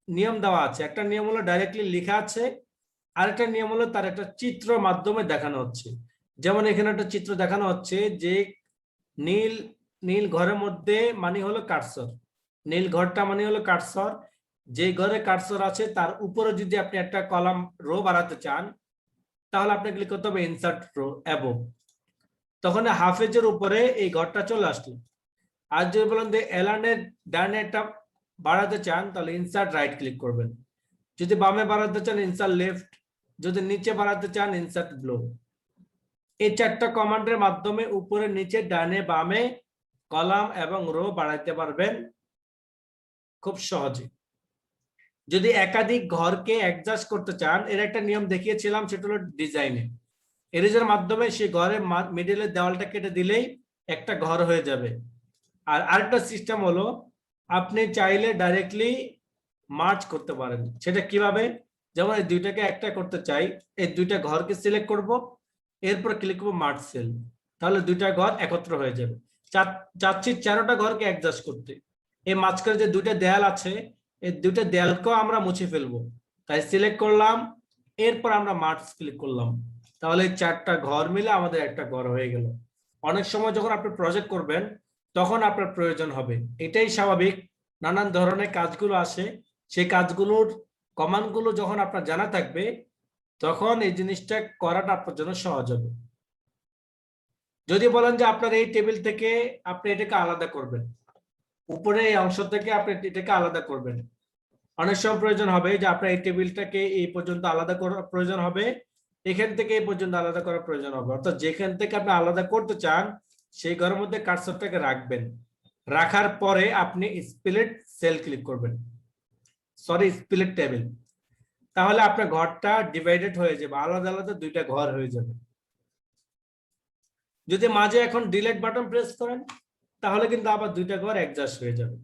Speaker 1: নিয়ম দেওয়া আছে, একটা নিয়ম হলো ডাইরেক্টলি লেখা আছে, আরেকটা নিয়ম হলো তার একটা চিত্র মাধ্যমে দেখানো হচ্ছে। যেমন এখানে একটা চিত্র দেখানো হচ্ছে যে নীল নীল ঘরের মধ্যে মানে হলো কার্সর, নীল ঘরটা মানে হলো কার্সর, যে ঘরে কার্সর আছে তার উপরে যদি আপনি একটা কলাম, রো বাড়াতে চান, তাহলে আপনি ক্লিক করতে হবে ইনসার্ট রো অ্যাবভ, তখন হাফেজের উপরে এই ঘরটা চলে আসলো। আর যদি বলেন যে এলানের ডানে একটা বাড়াতে চান, তাহলে ইনসার্ট রাইট ক্লিক করবেন, যদি বামে বাড়াতে চান ইনসার্ট লেফট, যদি নিচে বাড়াতে চান ইনসার্ট ব্লো। এই চারটা কমান্ডের মাধ্যমে উপরে, নিচে, ডানে, বামে কলাম এবং রো বাড়াইতে পারবেন খুব সহজে। যদি একাধিক ঘরকে অ্যাডজাস্ট করতে চান, এর একটা নিয়ম দেখিয়েছিলাম, সেটা হলো ডিজাইনে এরেজের মাধ্যমে সেই ঘরের মিডলের দেওয়ালটা কেটে দিলেই একটা ঘর হয়ে যাবে। আর আরেকটা সিস্টেম হলো আপনি চাইলে ডাইরেক্টলি মার্জ করতে পারেন। সেটা কিভাবে? যেমন এই দুইটাকে একটা করতে চাই, এই দুইটা ঘরকে সিলেক্ট করব, এরপর ক্লিক করব মার্জ সেল, তাহলে দুইটা ঘর একত্র হয়ে যাবে। চাচ্ছি 13টা ঘরকে অ্যাডজাস্ট করতে। এই মাঝখানে যে দুইটা দেয়াল আছে, এই দুইটা দেয়ালকেও আমরা মুছে ফেলবো, তাই সিলেক্ট করলাম, এরপর আমরা মার্জ ক্লিক করলাম, তাহলে 4টা ঘর মিলে আমাদের একটা ঘর হয়ে গেল। অনেক সময় যখন আপনি প্রজেক্ট করবেন তখন আপনার প্রয়োজন হবে, এটাই স্বাভাবিক। নানান ধরনের কাজগুলো আসে, সেই কাজগুলোর কমান্ডগুলো যখন আপনার জানা থাকবে তখন এই জিনিসটা করাটা আপনার জন্য সহজ হবে। যদি বলেন যে আপনার এই টেবিল থেকে আপনি এটাকে আলাদা করবেন, উপরে এই অংশ থেকে আপনি এটাকে আলাদা করবেন, অনেক সময় প্রয়োজন হবে যে আপনার এই টেবিলটাকে এই পর্যন্ত আলাদা করার প্রয়োজন হবে, এখান থেকে এই পর্যন্ত আলাদা করার প্রয়োজন হবে, অর্থাৎ যেখান থেকে আপনি আলাদা করতে চান সেই ঘরের মধ্যে কার্সরটাকে রাখবেন। রাখার পরে আপনি স্প্লিট সেল ক্লিক করবেন, সরি স্প্লিট টেবিল, তাহলে আপনার ঘরটা ডিভাইডেড হয়ে যাবে, আলাদা আলাদা দুইটা ঘর হয়ে যাবে। যদি মাঝে এখন ডিলিট বাটন প্রেস করেন তাহলে কিন্তু আবার দুইটা ঘর অ্যাডজাস্ট হয়ে যাবে।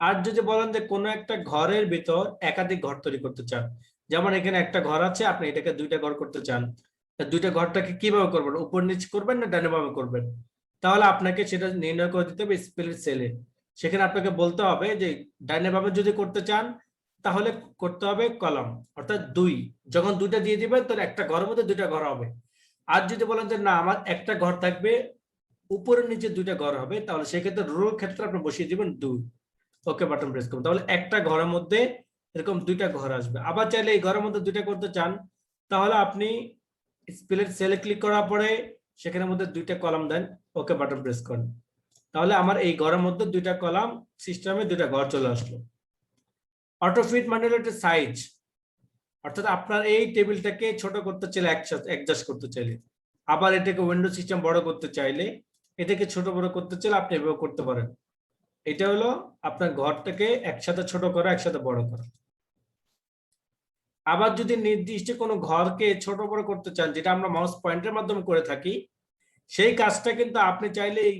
Speaker 1: আর যদি বলেন যে কোনো একটা ঘরের ভিতর একাধিক ঘর তৈরি করতে চান, যেমন এখানে একটা ঘর আছে, আপনি এটাকে দুইটা ঘর করতে চান, দুইটা ঘরটাকে কিভাবে করবেন, উপর নিচ করবেন না ডানে বামে করবেন, তাহলে আপনাকে সেটা নির্ণয় করে দিতে হবে স্প্লিট সেলে। সেখানে আপনাকে বলতে হবে যে ডানে বামে যদি করতে চান তাহলে করতে হবে কলাম, অর্থাৎ 2, যখন দুইটা দিয়ে দিবেন তাহলে একটা ঘরের মধ্যে দুইটা ঘর হবে। আর যদি বলেন যে না আমার একটা ঘর থাকবে, উপরে নিচে দুইটা ঘর হবে, তাহলে সেক্ষেত্রে রোর ক্ষেত্রে আপনি বসিয়ে দিবেন 2, ওকে বাটন প্রেস করুন, তাহলে একটা ঘরের মধ্যে এরকম দুইটা ঘর আসবে। আবার চাইলে এই ঘরের মধ্যে দুইটা করতে চান তাহলে আপনি স্প্লিট সেলে ক্লিক করার পরে সেখানের মধ্যে দুইটা কলাম দেন, ওকে বাটন প্রেস করেন, তাহলে আমার এই ঘরের মধ্যে দুইটা কলাম সিস্টেমে দুইটা ঘর চলে আসলো। অটো ফিট মানে হলো একটা সাইজ, অর্থাৎ আপনার এই টেবিলটাকে ছোট করতে চাইলে একসাথে অ্যাডজাস্ট করতে চাইলে, আবার এটাকে উইন্ডো সিস্টেম বড় করতে চাইলে, এটাকে ছোট বড় করতে চাইলে আপনি এভাবে করতে পারেন। এটা হলো আপনার ঘরটাকে একসাথে ছোট করা, একসাথে বড় করা। আবার যদি নির্দিষ্ট কোনো ঘরকে ছোট বড় করতে চান, যেটা আমরা মাউস পয়েন্টের মাধ্যমে করে থাকি, সেই কাজটা কিন্তু আপনি চাইলে এই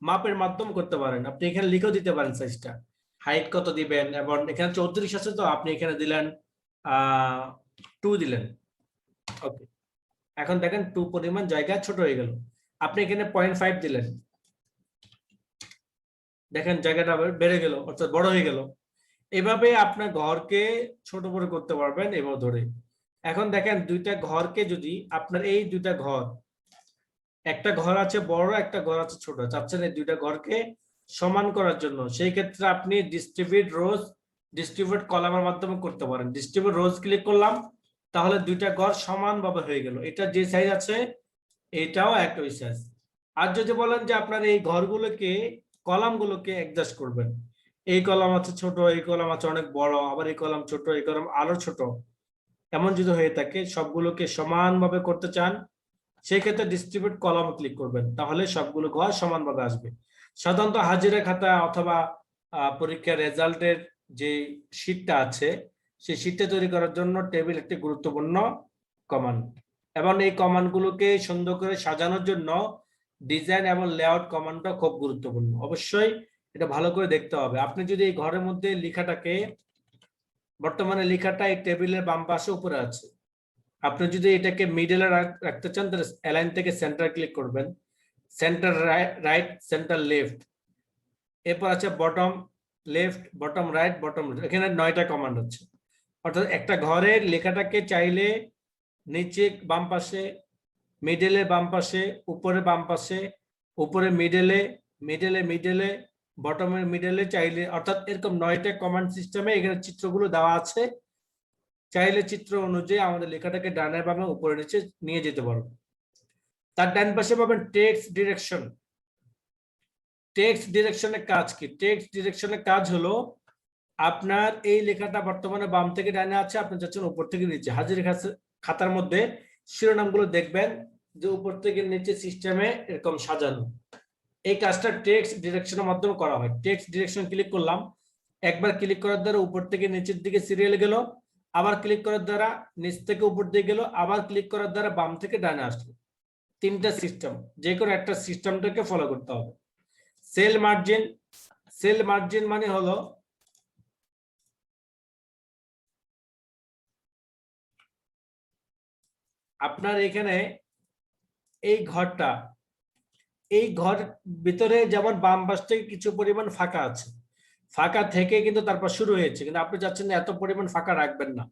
Speaker 1: মাপের মাধ্যমে করতে পারেন। আপনি এখানে লিখেও দিতে পারেন সাইজটা, হাইট কত দিবেন, এবং এখানে 34 আছে তো আপনি এখানে দিলেন 2 দিলেন, ওকে। এখন দেখেন 2 পরিমাণ জায়গা ছোট হয়ে গেল। আপনি এখানে 0.5 দিলেন, দেখেন জায়গাটা বেড়ে গেল, অর্থাৎ বড় হয়ে গেল। এভাবে আপনার ঘরকে ছোট বড় করতে পারবেন এভাবে ধরে। এখন দেখেন দুইটা ঘরকে যদি আপনার এই দুইটা ঘর, একটা ঘর আছে বড় একটা ঘর আছে ছোট, চাচ্ছেন এই দুইটা ঘরকে সমান করার জন্য, সেই ক্ষেত্রে আপনি ডিস্ট্রিবিউট রোজ ডিস্ট্রিবিউট কলামের মাধ্যমে করতে পারেন। ডিস্ট্রিবিউট রোজ ক্লিক করলাম, তাহলে দুইটা ঘর সমানভাবে হয়ে গেল, এটা যে সাইজ আছে এটাও একই সাইজ। আর যদি বলেন যে আপনার এই ঘরগুলোকে কলামগুলোকে অ্যাডজাস্ট করবেন, এই কলাম আছে ছোট, এই কলাম আছে অনেক বড়, আবার এই কলাম ছোট, এই কলাম আরো ছোট, এমন যদি হয়ে থাকে সবগুলোকে সমানভাবে করতে চান, সেই ক্ষেত্রে ডিস্ট্রিবিউট কলাম ক্লিক করবেন, তাহলে সবগুলো ঘর সমানভাবে আসবে। সাধারণত হাজিরা খাতা অথবা পরীক্ষার রেজাল্টের যে শীটটা আছে সেই শীটটা তৈরি করার জন্য টেবিল একটি গুরুত্বপূর্ণ কমান্ড, এবং এই কমান্ডগুলোকে সুন্দর করে সাজানোর জন্য ডিজাইন এবং লেআউট কমান্ডটা খুব গুরুত্বপূর্ণ। অবশ্যই এটা ভালো করে দেখতে হবে। আপনি যদি এই ঘরের মধ্যে লেখাটাকে, বর্তমানে লেখাটা এই টেবিলের বাম পাশে উপরে আছে, আপনি যদি এটাকে মিডলে রাখতে চান তাহলে অ্যালাইন থেকে সেন্টার ক্লিক করবেন, সেন্টার রাইট, সেন্টার লেফট, এরপর আছে bottom left, bottom right, bottom left, এখানে 9টা কমান্ড আছে। অর্থাৎ একটা ঘরের লেখাটাকে চাইলে নিচে বাম পাশে, মিডলে বাম পাশে, উপরে বাম পাশে, উপরে মিডলে, মিডলে মিডলে, বটমের মিডলে চাইলে, অর্থাৎ এরকম 9টা কমান্ড সিস্টেমে এখানে চিত্রগুলো দেওয়া আছে। চাইলে চিত্র অনুযায়ী আমাদের লেখাটাকে ডানে বামে উপরে নিচে নিয়ে যেতে পারবো। তার ডান পাশে পাবেন টেক্সট ডিরেকশন। টেক্সট ডিরেকশনের কাজ কি? টেক্সট ডিরেকশনের কাজ হলো আপনার এই লেখাটা বর্তমানে বাম থেকে ডানে আছে, আপনি যাচ্ছেন উপর থেকে নিচে। হাজির খাতার মধ্যে শিরোনামগুলো দেখবেন যে উপর থেকে নিচে সিস্টেমে এরকম সাজানো। এই কাজটা টেক্সট ডিরেকশনের মাধ্যমে করা হয়। টেক্সট ডিরেকশন ক্লিক করলাম, একবার ক্লিক করার দ্বারা উপর থেকে নিচের দিকে সিরিয়াল গেল, আবার ক্লিক করার দ্বারা নিচ থেকে উপর দিকে গেল, আবার ক্লিক করার দ্বারা বাম থেকে ডানে আসলো। 3টা সিস্টেম, যে কোনো একটা সিস্টেমটাকে ফলো করতে হবে। সেল মার্জিন মানে হলো আপনার এখানে এই ঘর ভিতরে যেমন বাম পাশ থেকে কিছু পরিমাণ ফাঁকা আছে, ফাঁকা থেকে কিন্তু তারপর শুরু হয়েছে, কিন্তু আপনি চাচ্ছেন এত পরিমাণ ফাঁকা রাখবেন না,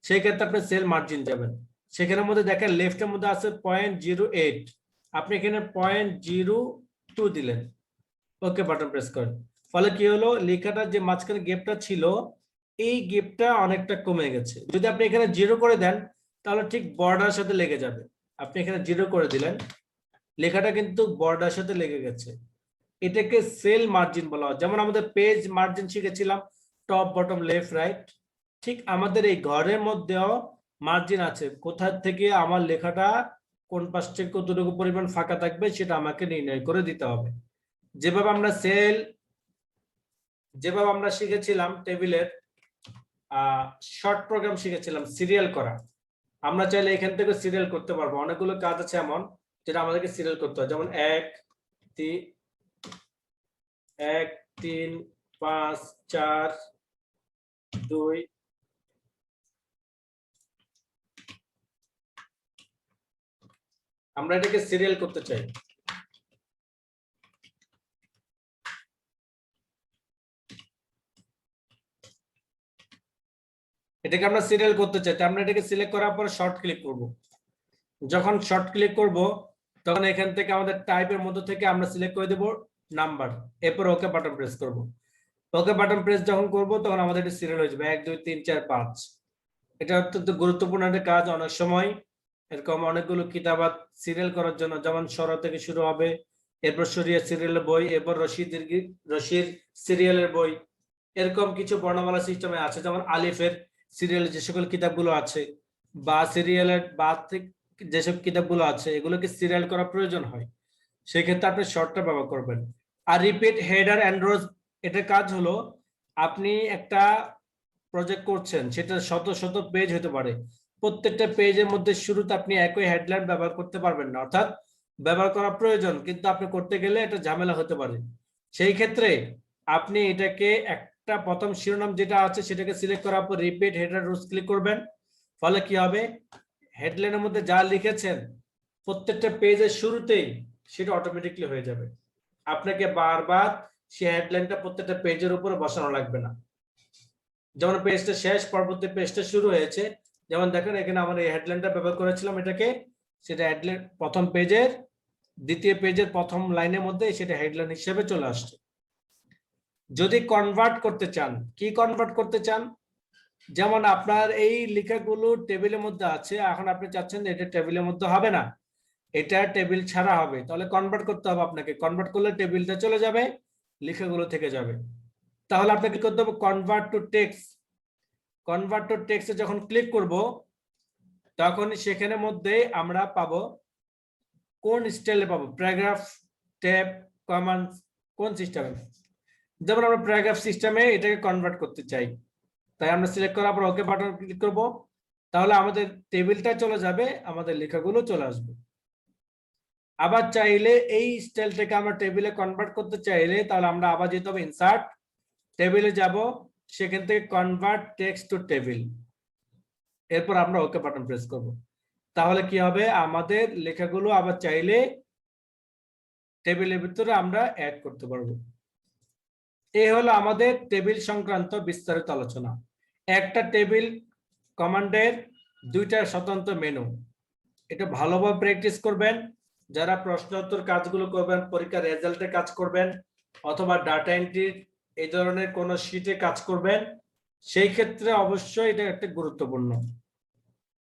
Speaker 1: সেই ক্ষেত্রে আপনি সেল মার্জিন যাবেন। সেখানের মধ্যে দেখেন লেফটের মধ্যে আছে 0.08, আপনি এখানে 0.02 দিলেন, ওকে বাটন প্রেস করেন। ফলে কি হলো, লেখাটা যে মাঝখানে গ্যাপটা ছিল এই গ্যাপটা অনেকটা কমে গেছে। যদি আপনি এখানে 0 করে দেন তাহলে ঠিক বর্ডারের সাথে লেগে যাবে। আপনি এখানে 0 করে দিলেন, লেখাটা কিন্তু বর্ডারের সাথে লেগে গেছে, এটাকে সেল মার্জিন বলা হয়। যেমন আমাদের পেজ মার্জিন শিখেছিলাম টপ বটম লেফট রাইট, ঠিক আমাদের এই ঘরের মধ্যেও মার্জিন আছে, কোথা থেকে আমার লেখাটা কোন পাশ থেকে কতটুকু পরিমাণ ফাঁকা থাকবে সেটা আমাকে নির্ণয় করে দিতে হবে। যেভাবে আমরা শিখেছিলাম টেবিলের শর্ট প্রোগ্রাম শিখেছিলাম সিরিয়াল করা, আমরা চাইলে এখান থেকে সিরিয়াল করতে পারবো। অনেকগুলো কাজ আছে এমন যেটা আমাদেরকে সিরিয়াল করতে হয়, যেমন 1 3 5 4 2, আমরা এটাকে সিরিয়াল করতে চাই। এটাকে আমরা সিরিয়াল করতে চাই, আমরা এটাকে সিলেক্ট করার পর শর্ট ক্লিক করব। যখন শর্ট ক্লিক করব তখন এখান থেকে আমাদের টাইপের মধ্যে থেকে আমরা সিলেক্ট করে দেব নাম্বার, এরপর ওকে বাটন প্রেস করব। ওকে বাটন প্রেস যখন করব তখন আমাদের এটা সিরিয়াল হয়ে যাবে 1 2 3 4 5। এটা অত্যন্ত গুরুত্বপূর্ণ একটা কাজ। অনেক সময় এরকম অনেকগুলো কিতাবাত সিরিয়াল করার জন্য, যেমন সরা থেকে শুরু হবে, এরপর সরিয়া সিরিয়ালের বই, এরপর রশির সিরিয়ালের বই, এরকম কিছু বর্ণমালা সিস্টেমে আছে। যেমন আলিফের সিরিয়াল যে সকল কিতাবগুলো আছে বা সিরিয়ালের বাদ থেকে যেসব কিতাবগুলো আছে এগুলোকে সিরিয়াল করা প্রয়োজন হয়, সেক্ষেত্রে আপনি শর্টটা ব্যবহার করবেন। আর রিপিট হেডার এন্ড রোজ, এটার কাজ হলো আপনি একটা প্রজেক্ট করছেন, সেটা শত শত পেজ হতে পারে, প্রত্যেকটা পেজের মধ্যে শুরুতে আপনি একই হেডলাইন ব্যবহার করতে পারবেন না, অর্থাৎ ব্যবহার করা প্রয়োজন কিন্তু আপনি করতে গেলে এটা ঝামেলা হতে পারে। সেই ক্ষেত্রে আপনি এটাকে একটা প্রথম শিরোনাম যেটা আছে সেটাকে সিলেক্ট করার পর রিপিট হেডার রোজ ক্লিক করবেন। ফলে কি হবে, হেডলাইনের মধ্যে যা লিখেছেন প্রত্যেকটা পেজের শুরুতেই সেটা অটোমেটিকলি হয়ে যাবে, আপনাকে বারবার সেই হেডলাইনটা প্রত্যেকটা পেজের উপরে বসানো লাগবে না। যেমন পেজটা শেষ, পরবর্তী পেজটা শুরু হয়েছে, যেমন দেখেন এখানে আমরা এই হেডলাইনটা ব্যবহার করেছিলাম, এটাকে সেটা হেডলাইন প্রথম পেজের দ্বিতীয় পেজের প্রথম লাইনের মধ্যে সেটা হেডলাইন হিসেবে চলে আসছে। যদি কনভার্ট করতে চান, কি কনভার্ট করতে চান, যেমন আপনার এই লেখাগুলো টেবিলের মধ্যে আছে, এখন আপনি চাচ্ছেন এটা টেবিলের মধ্যে হবে না, এটা টেবিল ছাড়া হবে, তাহলে কনভার্ট করতে হবে আপনাকে। কনভার্ট করলে টেবিলটা চলে যাবে, লেখাগুলো থেকে যাবে। তাহলে আপনাকে করতে হবে convert to text. Convert to টেক্সটে যখন ক্লিক করব তখন সেখানের মধ্যে আমরা পাবো কোন স্টাইলে পাবো, প্যারাগ্রাফ, ট্যাব, কমান্ড, কোন সিস্টেমে। যেমন আমরা প্যারাগ্রাফ সিস্টেমে এটাকে কনভার্ট করতে চাই, তাই আমরা সিলেক্ট করার পর ওকে বাটন ক্লিক করব, তাহলে আমাদের টেবিলটা চলে যাবে, আমাদের লেখাগুলো চলে আসবে। আবার চাইলে এই স্টাইলটাকে আমরা টেবিলে কনভার্ট করতে চাইলে তাহলে আমরা আবার যেতে হবে ইনসার্ট, টেবিলে যাব, সেখান থেকে কনভার্ট টেক্সট টু টেবিল, এরপর আমরা ওকে বাটন প্রেস করব। তাহলে কি হবে, আমাদের লেখাগুলো আবার চাইলে টেবিলের ভিতরে আমরা অ্যাড করতে পারবো। এই হলো আমাদের টেবিল সংক্রান্ত বিস্তারিত আলোচনা। একটা টেবিল কমান্ডের দুইটা স্বতন্ত্র মেনু, এটা ভালোভাবে প্র্যাকটিস করবেন। যারা প্রশ্ন উত্তর কাজগুলো করবেন, পরীক্ষার রেজাল্টে কাজ করবেন, অথবা ডাটা এন্ট্রি এই ধরনের কোন শীটে কাজ করবেন, সেই ক্ষেত্রে অবশ্যই এটা একটা গুরুত্বপূর্ণ।